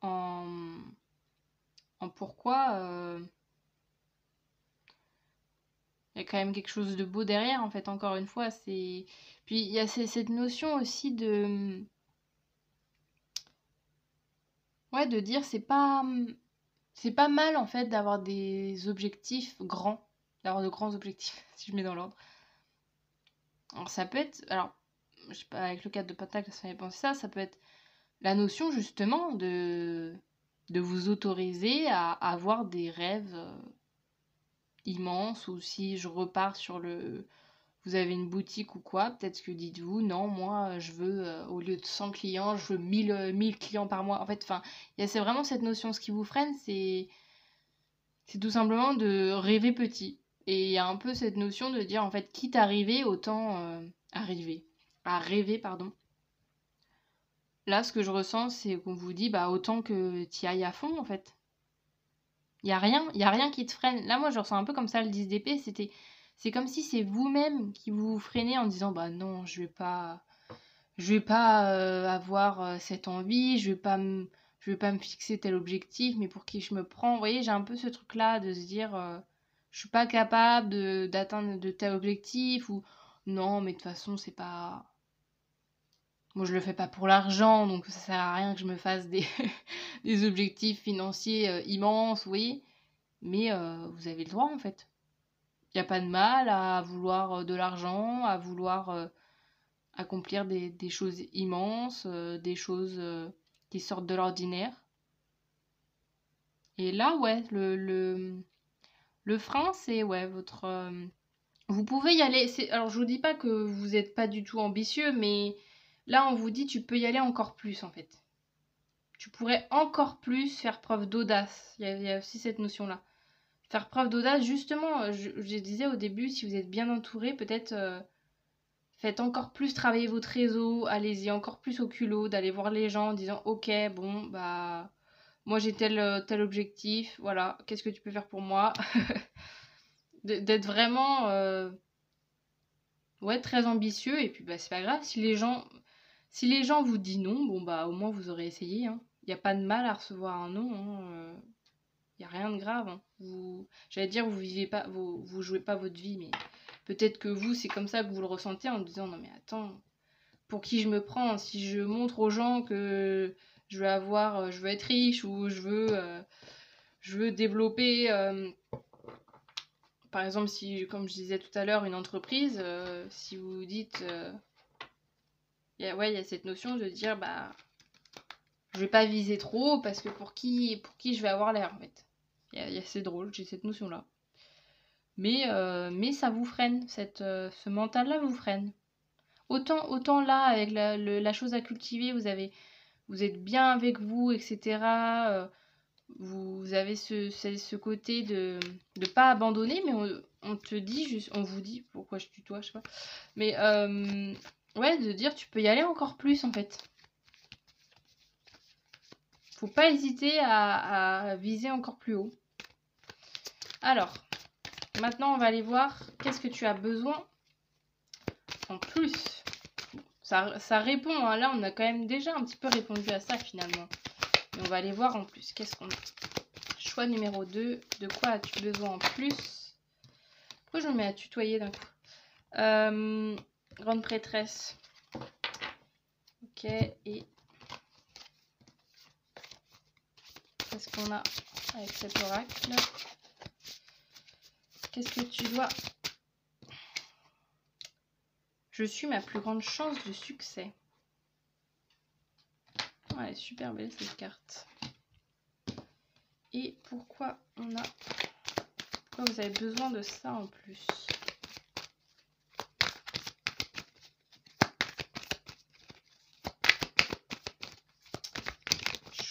en pourquoi, il y a quand même quelque chose de beau derrière, en fait, encore une fois. Puis il y a cette notion aussi ouais, de dire c'est pas mal, en fait, d'avoir des objectifs grands, d'avoir de grands objectifs, si je mets dans l'ordre. Alors ça peut être, alors je sais pas, avec le cadre de Pentacle, ça m'avait pensé ça peut être la notion justement de vous autoriser à avoir des rêves immenses, ou si je repars sur vous avez une boutique ou quoi, peut-être que dites-vous, non, moi je veux, au lieu de 100 clients, je veux 1000 clients par mois. En fait, enfin, c'est vraiment cette notion, ce qui vous freine, c'est tout simplement de rêver petit. Et il y a un peu cette notion de dire, en fait, quitte à arriver, autant à rêver, pardon. Là, ce que je ressens, c'est qu'on vous dit, bah, autant que tu y ailles à fond, en fait. Il y a rien qui te freine. Là, moi, je ressens un peu comme ça le 10 d'épée. C'est comme si c'est vous-même qui vous freinez en disant, bah non, je vais pas avoir cette envie, je vais pas me fixer tel objectif, mais pour qui je me prends? Vous voyez, j'ai un peu ce truc-là de se dire, je suis pas capable d'atteindre de tel objectif, ou non, mais de toute façon, c'est pas... Moi, je le fais pas pour l'argent, donc ça sert à rien que je me fasse des objectifs financiers immenses, vous voyez. Mais vous avez le droit, en fait. Il n'y a pas de mal à vouloir de l'argent, à vouloir accomplir des choses immenses, des choses qui sortent de l'ordinaire. Et là, ouais, le frein, c'est ouais, votre... vous pouvez y aller. Alors, je vous dis pas que vous n'êtes pas du tout ambitieux, mais là, on vous dit tu peux y aller encore plus, en fait. Tu pourrais encore plus faire preuve d'audace. Il y a aussi cette notion-là. Faire preuve d'audace, justement, je disais au début, si vous êtes bien entouré, peut-être faites encore plus travailler votre réseau, allez-y encore plus au culot, d'aller voir les gens en disant ok, bon, bah, moi j'ai tel objectif, voilà, qu'est-ce que tu peux faire pour moi? D'être vraiment ouais, très ambitieux, et puis bah, c'est pas grave, si les gens vous disent non, bon, bah, au moins vous aurez essayé, hein. Il n'y a pas de mal à recevoir un non, hein. Il n'y a rien de grave, hein. J'allais dire, vous vivez pas, vous jouez pas votre vie, mais peut-être que vous, c'est comme ça que vous le ressentez en disant, non mais attends, pour qui je me prends? Si je montre aux gens que je veux être riche, ou je veux développer, par exemple, si, comme je disais tout à l'heure, une entreprise, si vous dites, il y a cette notion de dire, bah, je vais pas viser trop, parce que pour qui je vais avoir l'air, en fait. C'est drôle, j'ai cette notion-là. Mais ça vous freine, ce mental-là vous freine. Autant là, avec la chose à cultiver, vous êtes bien avec vous, etc. Vous avez ce côté de pas abandonner, mais on te dit juste, on vous dit, pourquoi je tutoie, je sais pas. Mais ouais, de dire tu peux y aller encore plus, en fait. Faut pas hésiter à viser encore plus haut. Alors, maintenant on va aller voir qu'est-ce que tu as besoin en plus. Ça répond, hein. Là on a quand même déjà un petit peu répondu à ça finalement. Mais on va aller voir en plus. Qu'est-ce qu'on a? Choix numéro 2. De quoi as-tu besoin en plus? Pourquoi je me mets à tutoyer d'un coup? Grande prêtresse. Ok, et qu'est-ce qu'on a avec cet oracle? Qu'est-ce que tu dois? Je suis ma plus grande chance de succès. Oh, elle est super belle cette carte. Et pourquoi on a... Pourquoi vous avez besoin de ça en plus?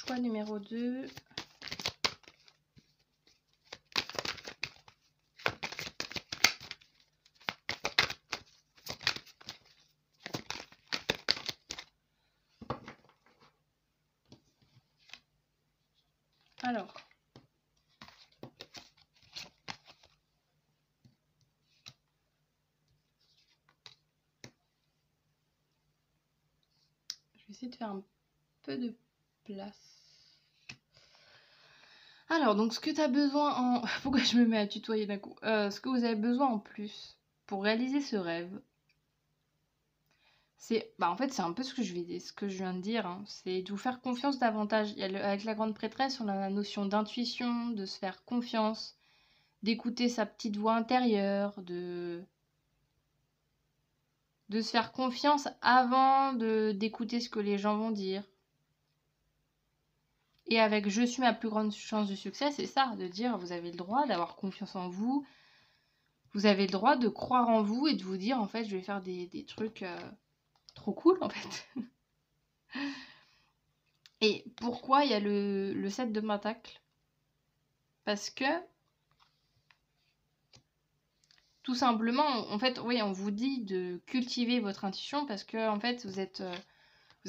Choix numéro 2. Alors, je vais essayer de faire un peu de place. Alors, donc ce que tu as besoin en... Pourquoi je me mets à tutoyer d'un coup? Ce que vous avez besoin en plus pour réaliser ce rêve, c'est... Bah en fait, c'est un peu ce que je viens de dire, hein. C'est de vous faire confiance davantage. Avec la grande prêtresse, on a la notion d'intuition, de se faire confiance, d'écouter sa petite voix intérieure, de se faire confiance avant d'écouter ce que les gens vont dire. Et avec je suis ma plus grande chance de succès, c'est ça, de dire vous avez le droit d'avoir confiance en vous, vous avez le droit de croire en vous et de vous dire en fait je vais faire des trucs trop cool en fait. Et pourquoi il y a le 7 de Pentacle? Parce que tout simplement, en fait, oui, on vous dit de cultiver votre intuition parce que en fait vous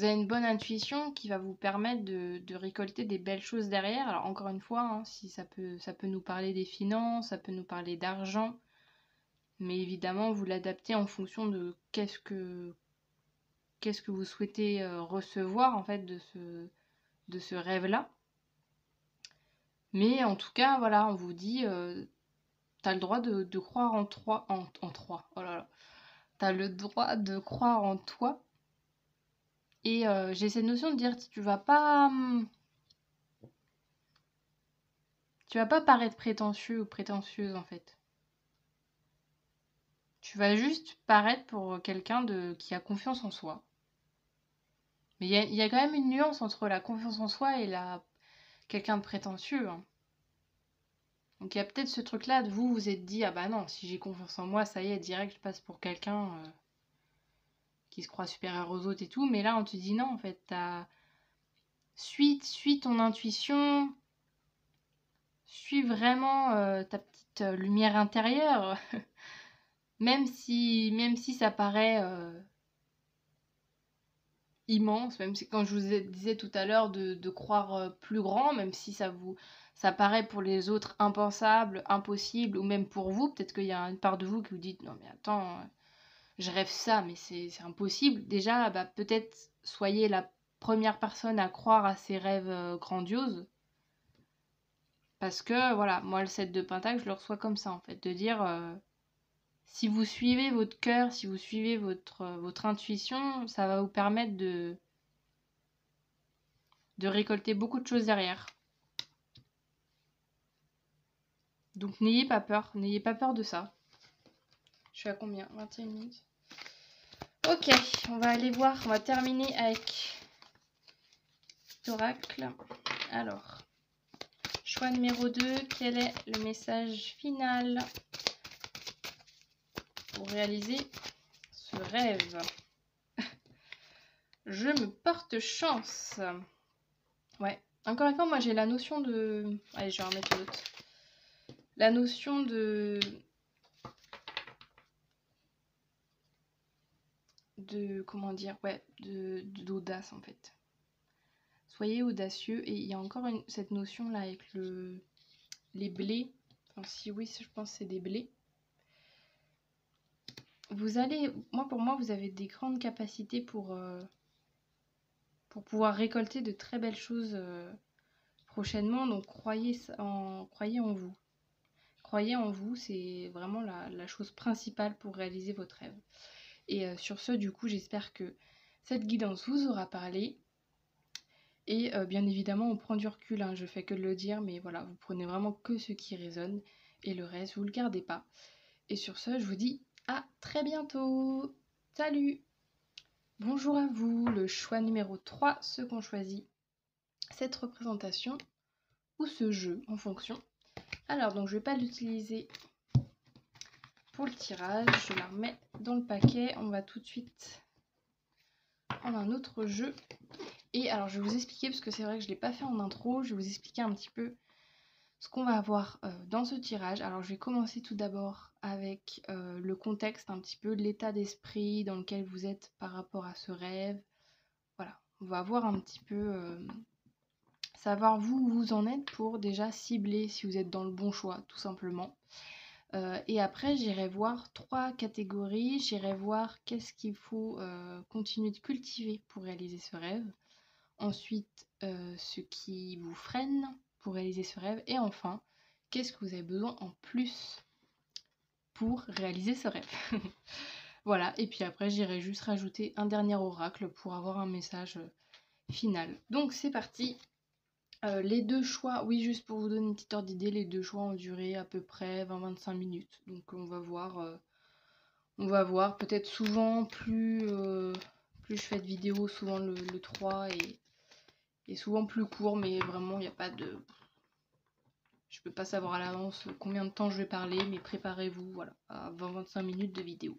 avez une bonne intuition qui va vous permettre de récolter des belles choses derrière. Alors encore une fois, hein, si ça peut nous parler des finances, ça peut nous parler d'argent, mais évidemment vous l'adaptez en fonction de qu'est-ce que vous souhaitez recevoir en fait de ce rêve-là. Mais en tout cas, voilà, on vous dit, t'as le droit de croire en toi, en toi. Oh là là. T'as le droit de croire en toi. Et j'ai cette notion de dire, tu vas pas paraître prétentieux ou prétentieuse en fait. Tu vas juste paraître pour quelqu'un qui a confiance en soi. Mais il y a quand même une nuance entre la confiance en soi et quelqu'un de prétentieux, hein. Donc il y a peut-être ce truc-là de vous êtes dit, ah bah non, si j'ai confiance en moi, ça y est, direct, je passe pour quelqu'un qui se croit supérieur aux autres et tout. Mais là, on te dit non, en fait, suis ton intuition, suis vraiment ta petite lumière intérieure, même si ça paraît immense, même si quand je vous disais tout à l'heure de croire plus grand, même si ça paraît pour les autres impensable, impossible, ou même pour vous, peut-être qu'il y a une part de vous qui vous dit non mais attends, je rêve ça, mais c'est impossible. Déjà, bah, peut-être soyez la première personne à croire à ces rêves grandioses. Parce que voilà, moi le 7 de Pentacle, je le reçois comme ça en fait, de dire si vous suivez votre cœur, si vous suivez votre intuition, ça va vous permettre de récolter beaucoup de choses derrière. Donc n'ayez pas peur de ça. Je suis à combien? 21 minutes. Ok, on va aller voir, on va terminer avec l'oracle. Alors, choix numéro 2, quel est le message final pour réaliser ce rêve? Je me porte chance. Ouais, encore une fois, moi j'ai la notion de... Allez, je vais en remettre l'autre. La notion comment dire, ouais, d'audace en fait. Soyez audacieux. Et il y a encore cette notion là avec les blés. Enfin, si oui, je pense que c'est des blés. Vous allez, pour moi, vous avez des grandes capacités pour pouvoir récolter de très belles choses prochainement. Donc croyez en vous. Croyez en vous, c'est vraiment la chose principale pour réaliser votre rêve. Et sur ce, du coup, j'espère que cette guidance vous aura parlé. Et bien évidemment, on prend du recul, hein, je fais que de le dire, mais voilà, vous prenez vraiment que ce qui résonne, et le reste, vous le gardez pas. Et sur ce, je vous dis à très bientôt. Salut! Bonjour à vous, le choix numéro 3, ceux qu'on choisit cette représentation ou ce jeu en fonction. Alors, donc je vais pas l'utiliser pour le tirage, je la remets dans le paquet. On va tout de suite prendre un autre jeu. Et alors, je vais vous expliquer, parce que c'est vrai que je ne l'ai pas fait en intro, je vais vous expliquer un petit peu ce qu'on va avoir dans ce tirage. Alors, je vais commencer tout d'abord avec le contexte, un petit peu l'état d'esprit dans lequel vous êtes par rapport à ce rêve. Voilà, on va voir un petit peu, savoir vous où vous en êtes pour déjà cibler si vous êtes dans le bon choix, tout simplement. Et après, j'irai voir 3 catégories. J'irai voir qu'est-ce qu'il faut continuer de cultiver pour réaliser ce rêve. Ensuite, ce qui vous freine pour réaliser ce rêve. Et enfin, qu'est-ce que vous avez besoin en plus pour réaliser ce rêve. Voilà, et puis après, j'irai juste rajouter un dernier oracle pour avoir un message final. Donc, c'est parti. Les 2 choix, oui, juste pour vous donner une petite ordre d'idée, les 2 choix ont duré à peu près 20-25 minutes. Donc on va voir, peut-être souvent, plus je fais de vidéos, souvent le 3 est souvent plus court, mais vraiment il n'y a pas de... Je peux pas savoir à l'avance combien de temps je vais parler, mais préparez-vous, voilà, à 20-25 minutes de vidéo.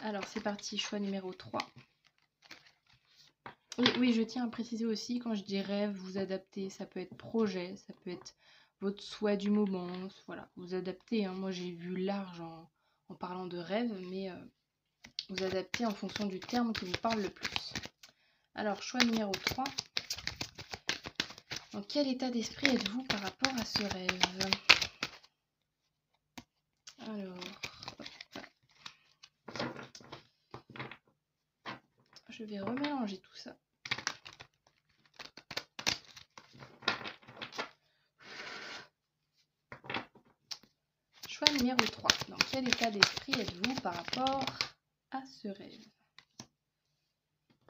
Alors c'est parti, choix numéro 3. Oui, je tiens à préciser aussi, quand je dis rêve, vous adaptez, ça peut être projet, ça peut être votre souhait du moment, voilà, vous adaptez, hein. Moi j'ai vu large en parlant de rêve, mais vous adaptez en fonction du terme qui vous parle le plus. Alors, choix numéro 3. Dans quel état d'esprit êtes-vous par rapport à ce rêve? Alors, je vais remélanger tout ça. Choix numéro 3. Dans quel état d'esprit êtes-vous par rapport à ce rêve?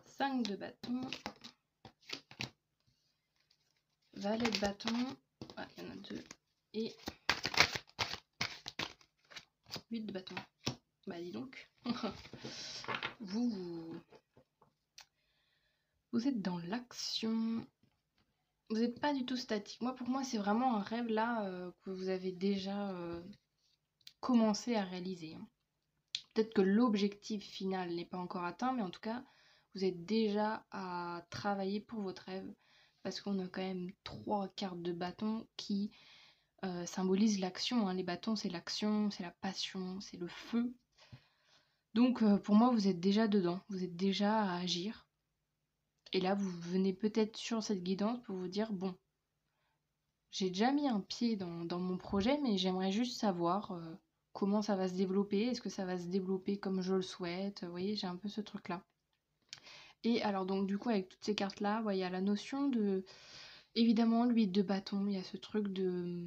5 de bâton. Valet de bâton. Ah, il y en a 2. Et 8 de bâton. Bah dis donc. vous êtes dans l'action. Vous n'êtes pas du tout statique. Pour moi, c'est vraiment un rêve là que vous avez déjà commencé à réaliser. Peut-être que l'objectif final n'est pas encore atteint, mais en tout cas, vous êtes déjà à travailler pour votre rêve. Parce qu'on a quand même 3 cartes de bâton qui symbolisent l'action, hein. Les bâtons, c'est l'action, c'est la passion, c'est le feu. Donc pour moi, vous êtes déjà dedans, vous êtes déjà à agir. Et là, vous venez peut-être sur cette guidance pour vous dire, bon, j'ai déjà mis un pied dans mon projet, mais j'aimerais juste savoir comment ça va se développer. Est-ce que ça va se développer comme je le souhaite? Vous voyez, j'ai un peu ce truc-là. Et alors, donc, du coup, avec toutes ces cartes-là, il y a la notion de... Évidemment, le 8 de bâton, il y a ce truc de...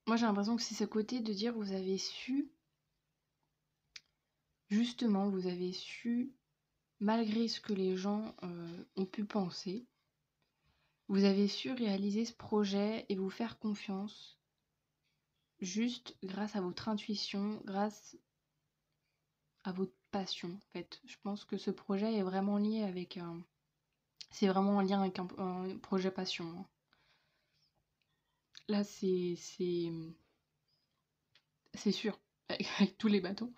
Moi, j'ai l'impression que c'est ce côté de dire, vous avez su... Justement, vous avez su, malgré ce que les gens ont pu penser, vous avez su réaliser ce projet et vous faire confiance juste grâce à votre intuition, grâce à votre passion, en fait. Je pense que ce projet est vraiment lié avec un... C'est vraiment en lien avec un projet passion, hein. Là, c'est sûr, avec tous les bateaux.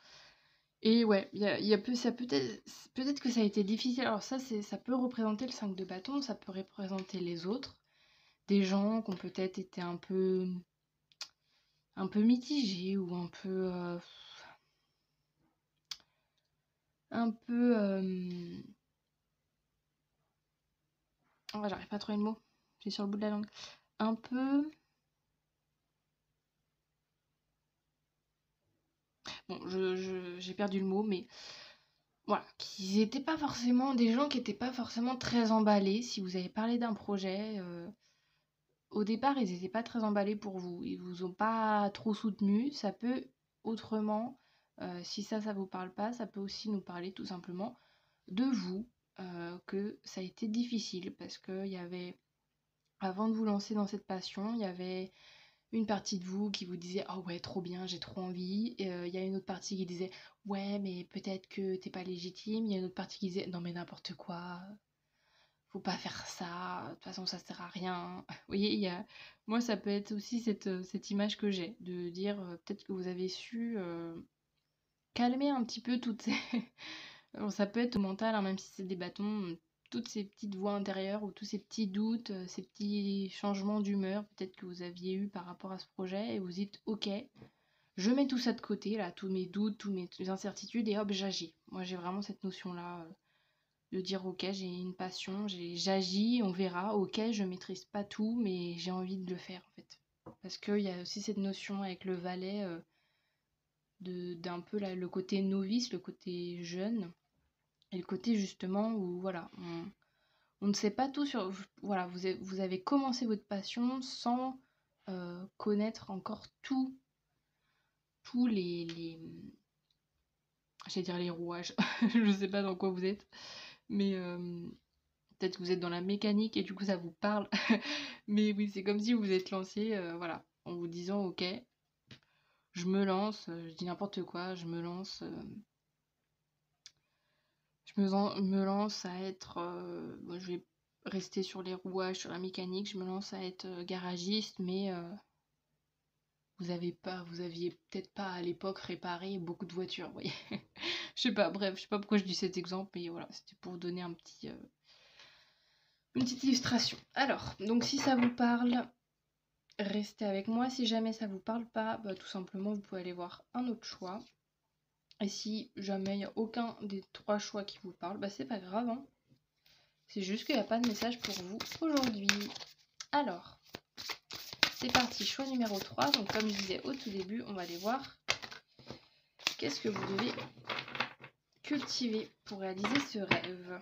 Et ouais, peut-être que ça a été difficile. Alors ça peut représenter le 5 de bâton, ça peut représenter les autres. Des gens qui ont peut-être été un peu mitigés ou un peu... Oh, j'arrive pas à trouver le mot. J'ai sur le bout de la langue. Un peu... Bon, j'ai perdu le mot, mais... Voilà, qu'ils n'étaient pas forcément... Des gens qui n'étaient pas forcément très emballés. Si vous avez parlé d'un projet... Au départ, ils n'étaient pas très emballés pour vous. Ils vous ont pas trop soutenu. Ça peut autrement Si ça vous parle pas, ça peut aussi nous parler tout simplement de vous, que ça a été difficile parce qu'il y avait, avant de vous lancer dans cette passion, il y avait une partie de vous qui vous disait «Oh ouais, trop bien, j'ai trop envie», et il y a une autre partie qui disait «Ouais, mais peut-être que t'es pas légitime», il y a une autre partie qui disait «Non mais n'importe quoi, faut pas faire ça, de toute façon ça sert à rien». Vous voyez, moi ça peut être aussi cette image que j'ai, de dire peut-être que vous avez su calmer un petit peu toutes ces... Bon, ça peut être mental, hein, même si c'est des bâtons, toutes ces petites voix intérieures ou tous ces petits doutes, ces petits changements d'humeur peut-être que vous aviez eu par rapport à ce projet, et vous dites ok, je mets tout ça de côté, là, tous mes doutes, toutes mes incertitudes, et hop, j'agis. Moi j'ai vraiment cette notion-là, de dire ok, j'ai une passion, j'agis, on verra, ok, je maîtrise pas tout, mais j'ai envie de le faire en fait. Parce qu'il y a aussi cette notion avec le valet, d'un peu le côté novice, le côté jeune, et le côté justement où voilà, on ne sait pas tout sur... Voilà, vous avez commencé votre passion sans connaître encore tous j'allais dire les rouages, je sais pas dans quoi vous êtes, mais peut-être que vous êtes dans la mécanique et du coup ça vous parle. Mais oui, c'est comme si vous vous êtes lancé, voilà, en vous disant ok, je me lance, je dis n'importe quoi, je me lance, me lance à être, bon, je vais rester sur les rouages, sur la mécanique, je me lance à être garagiste, mais vous aviez peut-être pas à l'époque réparé beaucoup de voitures, vous voyez. Je sais pas, bref, je sais pas pourquoi je dis cet exemple, mais voilà, c'était pour vous donner une petite illustration. Alors, donc si ça vous parle, restez avec moi. Si jamais ça vous parle pas, bah, tout simplement vous pouvez aller voir un autre choix. Et si jamais il n'y a aucun des 3 choix qui vous parle, bah c'est pas grave, hein. C'est juste qu'il n'y a pas de message pour vous aujourd'hui. Alors, c'est parti, choix numéro 3. Donc comme je disais au tout début, on va aller voir qu'est-ce que vous devez cultiver pour réaliser ce rêve.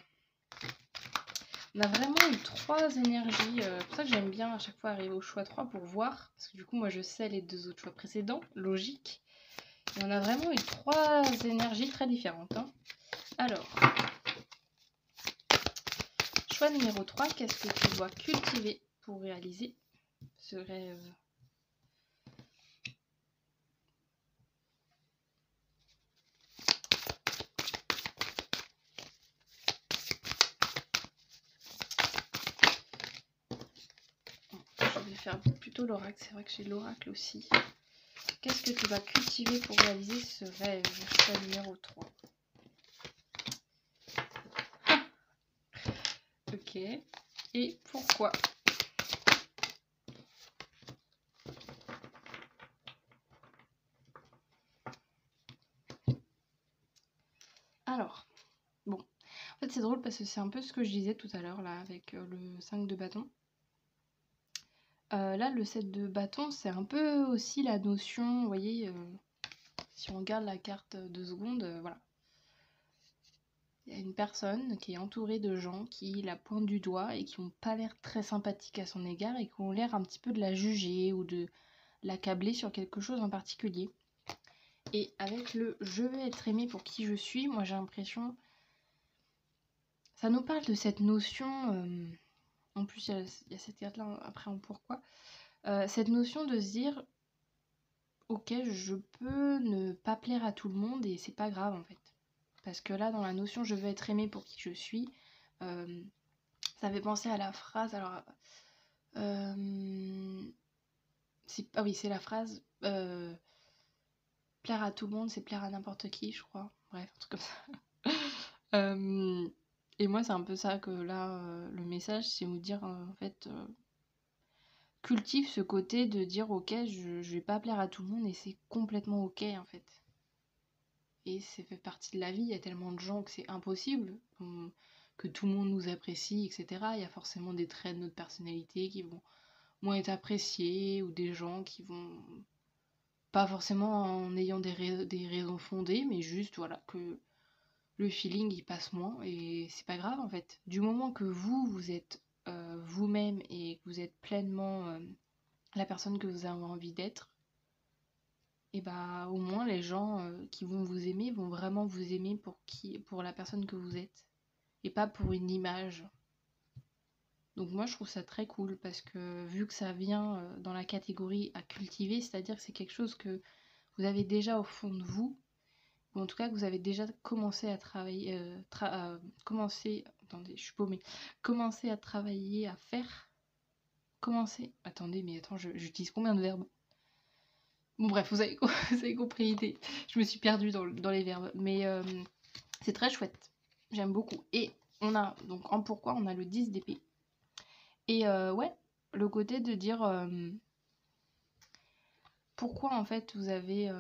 On a vraiment eu 3 énergies, c'est pour ça que j'aime bien à chaque fois arriver au choix 3 pour voir, parce que du coup moi je sais les 2 autres choix précédents, logique. Et on a vraiment eu 3 énergies très différentes, hein. Alors, choix numéro 3, qu'est-ce que tu dois cultiver pour réaliser ce rêve? Je vais faire plutôt l'oracle, c'est vrai que j'ai l'oracle aussi. Qu'est-ce que tu vas cultiver pour réaliser ce rêve? Choix numéro 3. Ok. Et pourquoi? Alors, bon. En fait, c'est drôle parce que c'est un peu ce que je disais tout à l'heure, là, avec le 5 de bâton. Là, le 7 de bâton, c'est un peu aussi la notion, vous voyez, si on regarde la carte 2 secondes, voilà. Il y a une personne qui est entourée de gens qui la pointent du doigt et qui n'ont pas l'air très sympathiques à son égard et qui ont l'air un petit peu de la juger ou de l'accabler sur quelque chose en particulier. Et avec le « je veux être aimé pour qui je suis », moi j'ai l'impression... Ça nous parle de cette notion... en plus, il y a cette carte-là, après en pourquoi. Cette notion de se dire « Ok, je peux ne pas plaire à tout le monde et c'est pas grave en fait ». Parce que là, dans la notion « je veux être aimé pour qui je suis », ça fait penser à la phrase... Alors, ah oui, c'est la phrase plaire à tout le monde, c'est plaire à n'importe qui, je crois. Bref, un truc comme ça. Et moi, c'est un peu ça que là, le message, c'est vous dire, en fait, cultive ce côté de dire, ok, je vais pas plaire à tout le monde et c'est complètement ok, en fait. Et ça fait partie de la vie, il y a tellement de gens que c'est impossible, que tout le monde nous apprécie, etc. Il y a forcément des traits de notre personnalité qui vont moins être appréciés, ou des gens qui vont... Pas forcément en ayant des raisons fondées, mais juste, voilà, que le feeling il passe moins et c'est pas grave en fait. Du moment que vous êtes vous-même et que vous êtes pleinement la personne que vous avez envie d'être, et bah au moins les gens qui vont vous aimer vont vraiment vous aimer pour la personne que vous êtes et pas pour une image. Donc moi je trouve ça très cool parce que vu que ça vient dans la catégorie à cultiver, c'est-à-dire que c'est quelque chose que vous avez déjà au fond de vous, ou en tout cas que vous avez déjà commencé à travailler, attendez, je suis paumée, commencé à travailler, à faire, attendez, mais attends, j'utilise combien de verbes? Bon bref, vous avez, vous avez compris l'idée, je me suis perdue dans les verbes, mais c'est très chouette, j'aime beaucoup. Et on a, donc en pourquoi, on a le 10 d'épée. Et ouais, le côté de dire pourquoi en fait vous avez...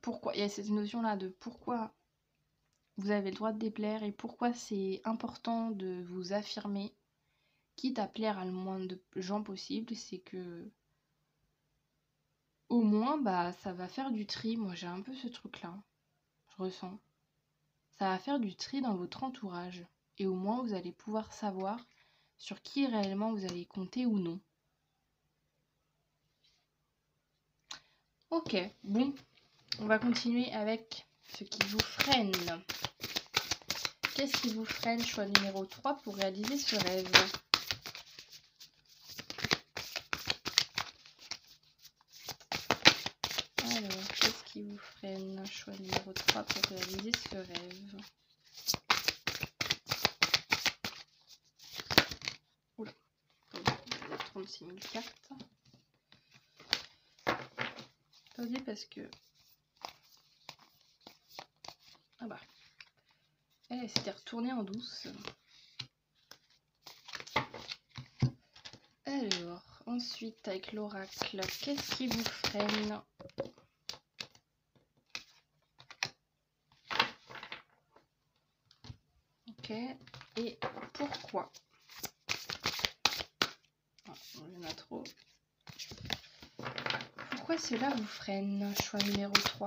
pourquoi il y a cette notion-là de pourquoi vous avez le droit de déplaire et pourquoi c'est important de vous affirmer, quitte à plaire à le moins de gens possible, c'est que au moins bah ça va faire du tri. Moi j'ai un peu ce truc-là, je ressens. Ça va faire du tri dans votre entourage et au moins vous allez pouvoir savoir sur qui réellement vous allez compter ou non. Ok, bon, on va continuer avec ce qui vous freine. Qu'est-ce qui vous freine, choix numéro 3, pour réaliser ce rêve? Alors, qu'est-ce qui vous freine, choix numéro 3, pour réaliser ce rêve? Oula, 36 000 cartes. Attendez parce que... Ah bah, elle s'était retournée en douce. Alors, ensuite, avec l'oracle, qu'est-ce qui vous freine? Ok, et pourquoi? Ah, il y en a trop. Pourquoi cela vous freine, choix numéro 3?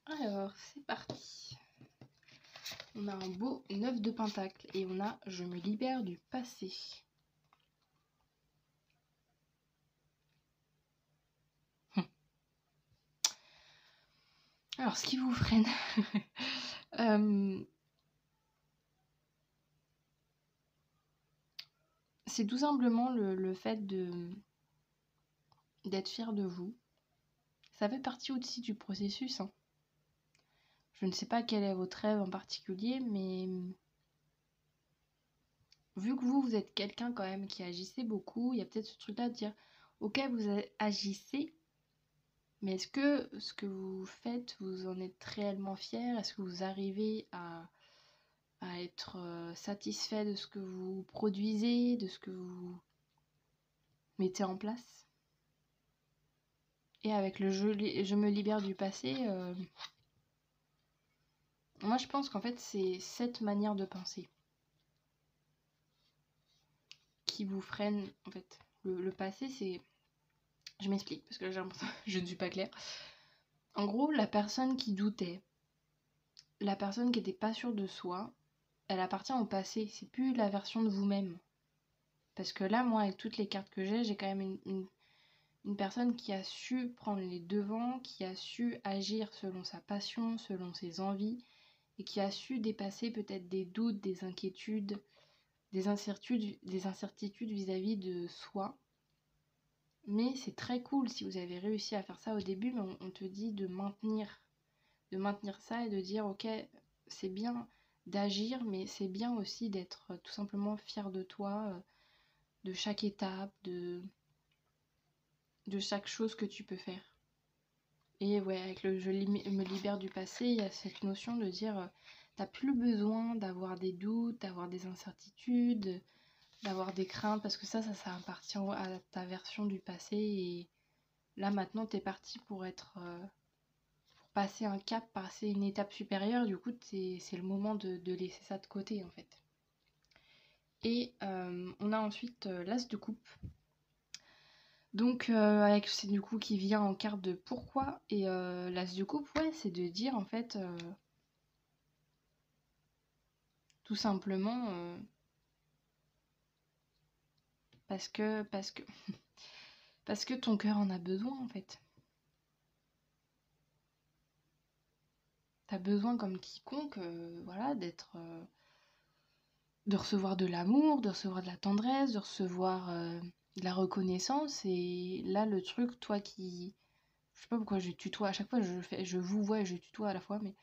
Alors, c'est parti. On a un beau 9 de pentacle et on a je me libère du passé. Alors, ce qui vous freine, c'est tout simplement le fait d'être fier de vous. Ça fait partie aussi du processus, hein. Je ne sais pas quel est votre rêve en particulier, mais vu que vous êtes quelqu'un quand même qui agissait beaucoup, il y a peut-être ce truc-là de dire, ok, vous agissez, mais est-ce que ce que vous faites, vous en êtes réellement fier? Est-ce que vous arrivez à être satisfait de ce que vous produisez, de ce que vous mettez en place? Et avec le je me libère du passé, moi je pense qu'en fait c'est cette manière de penser qui vous freine en fait. Le passé c'est... Je m'explique parce que là j'ai l'impression que je ne suis pas claire. En gros, la personne qui doutait, la personne qui n'était pas sûre de soi, elle appartient au passé, c'est plus la version de vous-même. Parce que là, moi, avec toutes les cartes que j'ai quand même une personne qui a su prendre les devants, qui a su agir selon sa passion, selon ses envies, et qui a su dépasser peut-être des doutes, des inquiétudes, des incertitudes vis-à-vis de soi. Mais c'est très cool si vous avez réussi à faire ça au début, mais on te dit de maintenir ça et de dire ok, c'est bien d'agir, mais c'est bien aussi d'être tout simplement fier de toi, de chaque étape, de chaque chose que tu peux faire. Et ouais, avec le je me libère du passé, il y a cette notion de dire t'as plus besoin d'avoir des doutes, d'avoir des incertitudes, d'avoir des craintes, parce que ça appartient à ta version du passé. Et là maintenant t'es parti pour être pour passer un cap, passer une étape supérieure. Du coup c'est le moment de laisser ça de côté en fait. Et on a ensuite l'as de coupe. Donc avec c'est du coup qui vient en carte de pourquoi. Et l'as de coupe, ouais, c'est de dire en fait tout simplement parce que, parce que ton cœur en a besoin en fait. T'as besoin comme quiconque, voilà, de recevoir de l'amour, de recevoir de la tendresse, de recevoir de la reconnaissance. Et là, le truc, toi qui, je sais pas pourquoi je tutoie à chaque fois, je vous vois et je tutoie à la fois, mais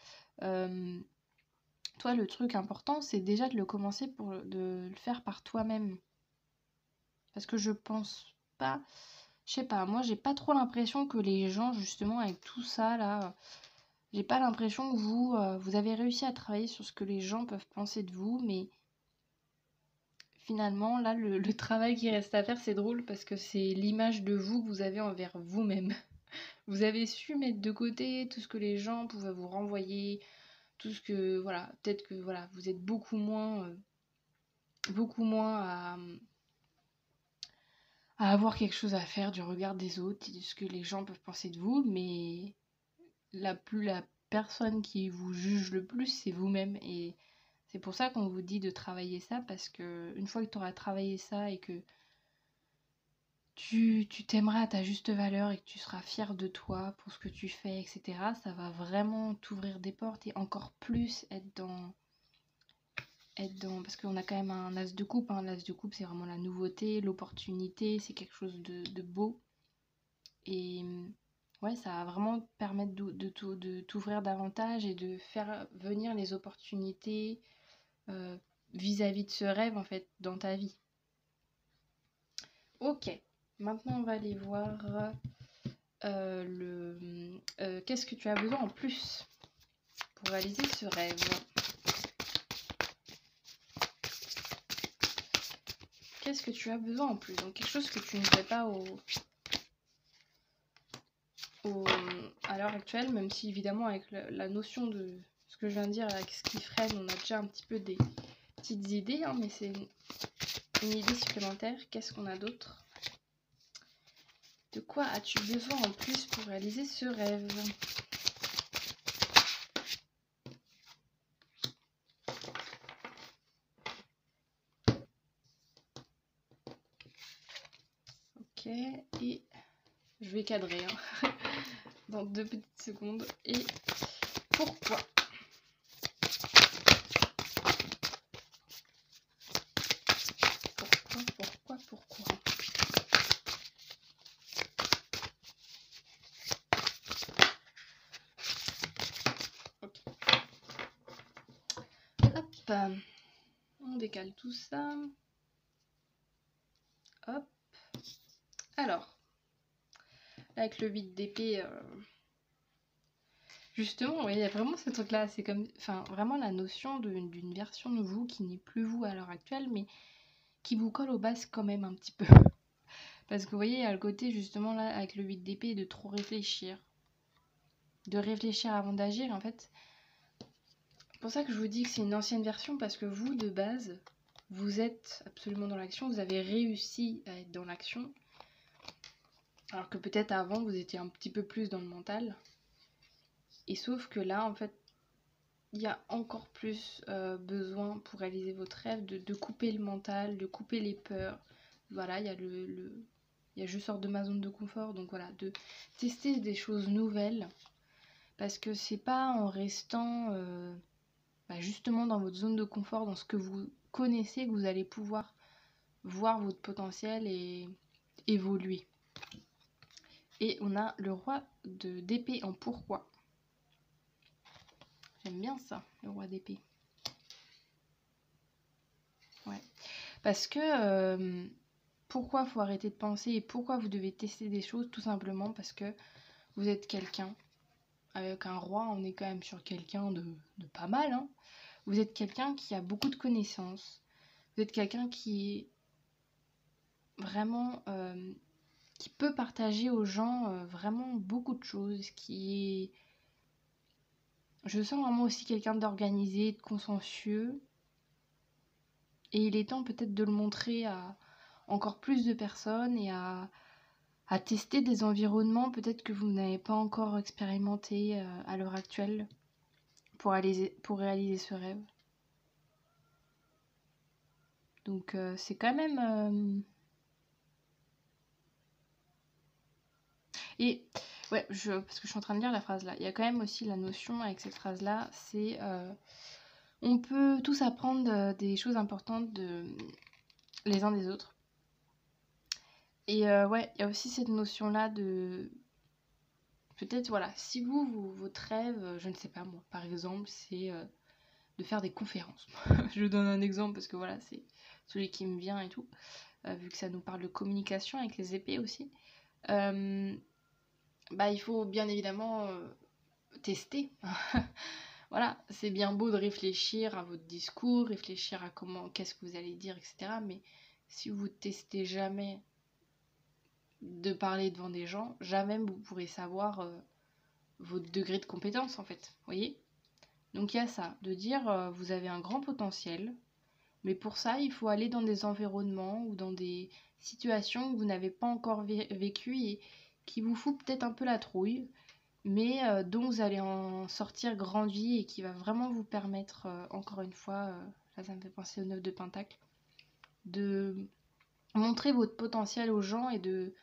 euh, toi, le truc important, c'est déjà de le commencer de le faire par toi-même. Parce que je pense pas, je sais pas, moi j'ai pas trop l'impression que les gens, justement, avec tout ça là, j'ai pas l'impression que vous avez réussi à travailler sur ce que les gens peuvent penser de vous, mais finalement, là, le travail qui reste à faire, c'est drôle parce que c'est l'image de vous que vous avez envers vous-même. Vous avez su mettre de côté tout ce que les gens pouvaient vous renvoyer, tout ce que, voilà, peut-être que, voilà, vous êtes beaucoup moins à avoir quelque chose à faire du regard des autres et de ce que les gens peuvent penser de vous, mais la personne qui vous juge le plus, c'est vous-même. Et c'est pour ça qu'on vous dit de travailler ça, parce que une fois que tu auras travaillé ça et que tu t'aimeras à ta juste valeur et que tu seras fier de toi pour ce que tu fais, etc., ça va vraiment t'ouvrir des portes et encore plus parce qu'on a quand même un as de coupe, hein. L'as de coupe, c'est vraiment la nouveauté, l'opportunité, c'est quelque chose de beau. Et ouais, ça va vraiment te permettre de t'ouvrir davantage et de faire venir les opportunités euh, vis-à-vis de ce rêve, en fait, dans ta vie. Ok, maintenant on va aller voir qu'est-ce que tu as besoin en plus pour réaliser ce rêve. Qu'est-ce que tu as besoin en plus? Donc quelque chose que tu ne fais pas à l'heure actuelle, même si évidemment avec la notion de ce que je viens de dire, avec ce qui freine, on a déjà un petit peu des petites idées, hein, mais c'est une idée supplémentaire. Qu'est-ce qu'on a d'autre? De quoi as-tu besoin en plus pour réaliser ce rêve? Ok, et je vais cadrer hein, dans 2 petites secondes. Et pourquoi? Pourquoi? Ok. Hop, on décale tout ça. Hop. Alors, avec le 8 d'épée, justement, ouais, il y a vraiment ce truc-là. C'est comme, enfin, vraiment la notion d'une version de vous qui n'est plus vous à l'heure actuelle, mais qui vous colle aux bases quand même un petit peu. Parce que vous voyez, il y a le côté justement là, avec le 8 d'épée, de trop réfléchir. De réfléchir avant d'agir, en fait. C'est pour ça que je vous dis que c'est une ancienne version, parce que vous, de base, vous êtes absolument dans l'action, vous avez réussi à être dans l'action. Alors que peut-être avant, vous étiez un petit peu plus dans le mental. Et sauf que là, en fait, il y a encore plus besoin pour réaliser votre rêve de couper le mental, de couper les peurs. Voilà, il y a je sors de ma zone de confort, donc voilà, de tester des choses nouvelles. Parce que c'est pas en restant justement dans votre zone de confort, dans ce que vous connaissez, que vous allez pouvoir voir votre potentiel et évoluer. Et on a le roi d'épée en pourquoi. J'aime bien ça, le roi d'épée. Ouais. Parce que pourquoi faut arrêter de penser et pourquoi vous devez tester des choses? Tout simplement parce que vous êtes quelqu'un. Avec un roi, on est quand même sur quelqu'un de pas mal, hein. Vous êtes quelqu'un qui a beaucoup de connaissances. Vous êtes quelqu'un qui est vraiment qui peut partager aux gens vraiment beaucoup de choses, je sens vraiment aussi quelqu'un d'organisé, de consciencieux, et il est temps peut-être de le montrer à encore plus de personnes et à tester des environnements peut-être que vous n'avez pas encore expérimenté à l'heure actuelle pour réaliser ce rêve. Donc c'est quand même Et ouais, parce que je suis en train de lire la phrase là, il y a quand même aussi la notion avec cette phrase là, c'est on peut tous apprendre des choses importantes les uns des autres. Et ouais, il y a aussi cette notion là de peut-être voilà, si votre rêve, je ne sais pas moi, par exemple, c'est de faire des conférences. Je donne un exemple parce que voilà, c'est celui qui me vient et tout, vu que ça nous parle de communication avec les épées aussi. Bah, il faut bien évidemment tester. Voilà, c'est bien beau de réfléchir à votre discours, réfléchir à qu'est-ce que vous allez dire, etc. Mais si vous testez jamais de parler devant des gens, jamais vous pourrez savoir votre degré de compétence en fait. Vous voyez? Donc il y a ça, de dire vous avez un grand potentiel, mais pour ça il faut aller dans des environnements ou dans des situations que vous n'avez pas encore vécues et qui vous foutent peut-être un peu la trouille, mais dont vous allez en sortir grandi et qui va vraiment vous permettre, encore une fois, là ça me fait penser au 9 de Pentacle, de montrer votre potentiel aux gens et de...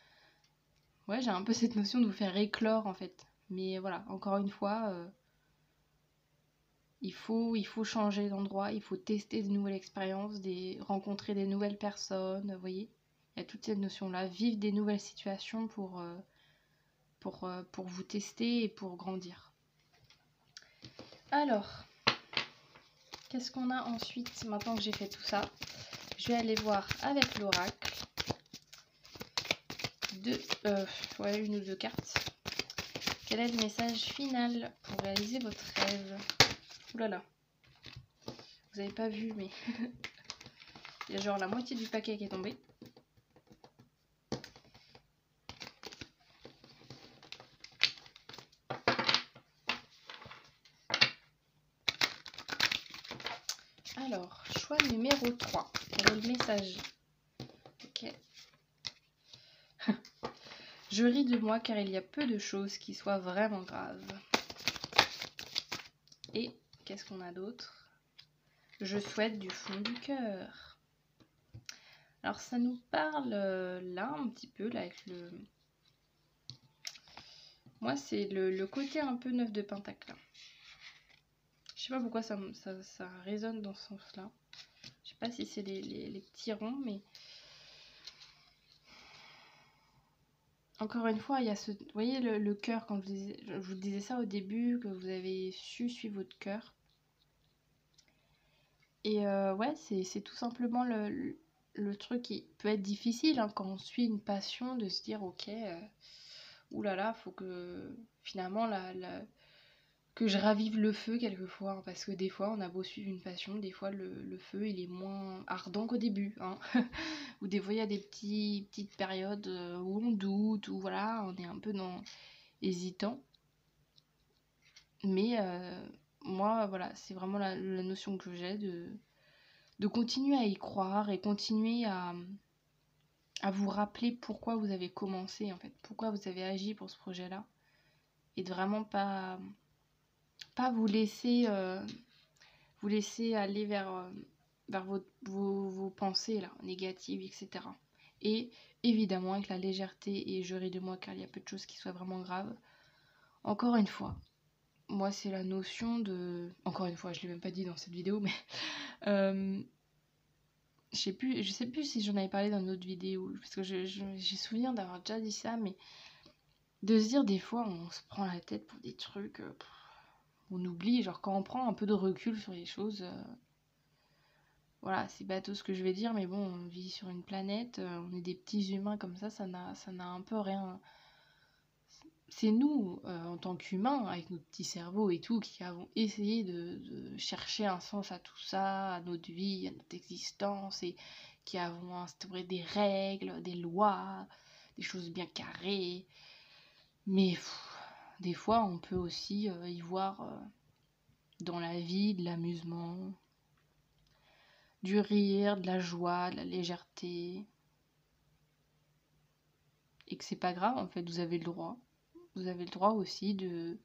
Ouais, j'ai un peu cette notion de vous faire éclore en fait. Mais voilà, encore une fois, il faut changer d'endroit, il faut tester de nouvelles expériences, rencontrer des nouvelles personnes, vous voyez. Il y a toute cette notion-là, vivre des nouvelles situations pour vous tester et pour grandir. Alors, qu'est-ce qu'on a ensuite, maintenant que j'ai fait tout ça? Je vais aller voir avec l'oracle une ou deux cartes. Quel est le message final pour réaliser votre rêve? Ouh là là. Vous avez pas vu, mais il y a genre la moitié du paquet qui est tombé. Alors, choix numéro 3. Quel est le message? Ok. Je ris de moi car il y a peu de choses qui soient vraiment graves. Et qu'est-ce qu'on a d'autre? Je souhaite du fond du cœur. Alors ça nous parle là un petit peu, là avec le... Moi c'est le côté un peu 9 de Pentacle. Je sais pas pourquoi ça résonne dans ce sens-là. Je sais pas si c'est les petits ronds, mais... Encore une fois, il y a ce... Vous voyez le cœur, quand je vous disais ça au début, que vous avez su suivre votre cœur. Et ouais, c'est tout simplement le truc qui peut être difficile hein, quand on suit une passion, de se dire ok, oulala, faut que finalement que je ravive le feu quelquefois, hein, parce que des fois on a beau suivre une passion, des fois le feu il est moins ardent qu'au début, hein. Ou des fois il y a des petites périodes où on doute, où voilà, on est un peu hésitant. Mais moi voilà, c'est vraiment la notion que j'ai de continuer à y croire et continuer à vous rappeler pourquoi vous avez commencé en fait, pourquoi vous avez agi pour ce projet-là, et de vraiment pas vous laisser aller vers vos pensées là, négatives, etc. Et évidemment avec la légèreté, et je ris de moi car il y a peu de choses qui soient vraiment graves. Encore une fois, moi c'est la notion de... Encore une fois, je l'ai même pas dit dans cette vidéo, mais... je sais plus si j'en avais parlé dans une autre vidéo, parce que j'ai souvenir d'avoir déjà dit ça, mais de se dire des fois on se prend la tête pour des trucs, on oublie, genre quand on prend un peu de recul sur les choses, voilà, c'est bateau ce que je vais dire, mais bon, on vit sur une planète, on est des petits humains comme ça n'a un peu rien... C'est nous, en tant qu'humains, avec notre petit cerveau et tout, qui avons essayé de chercher un sens à tout ça, à notre vie, à notre existence, et qui avons instauré des règles, des lois, des choses bien carrées. Mais des fois, on peut aussi y voir dans la vie de l'amusement, du rire, de la joie, de la légèreté. Et que c'est pas grave, en fait, vous avez le droit. Vous avez le droit aussi de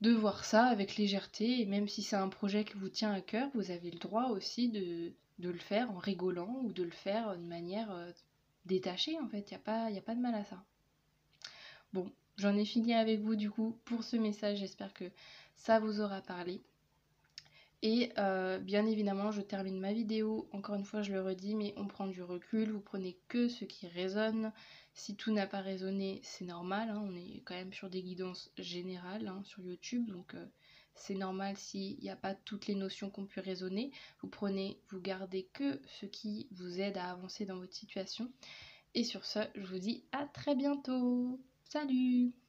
voir ça avec légèreté, et même si c'est un projet qui vous tient à cœur, vous avez le droit aussi de le faire en rigolant, ou de le faire de manière détachée, en fait, il n'y a pas de mal à ça. Bon, j'en ai fini avec vous du coup pour ce message, j'espère que ça vous aura parlé. Et bien évidemment, je termine ma vidéo, encore une fois je le redis, mais on prend du recul, vous prenez que ce qui résonne. Si tout n'a pas résonné, c'est normal, hein, on est quand même sur des guidances générales hein, sur YouTube, donc c'est normal s'il n'y a pas toutes les notions qui ont pu résonner. Vous gardez que ce qui vous aide à avancer dans votre situation. Et sur ce, je vous dis à très bientôt. Salut!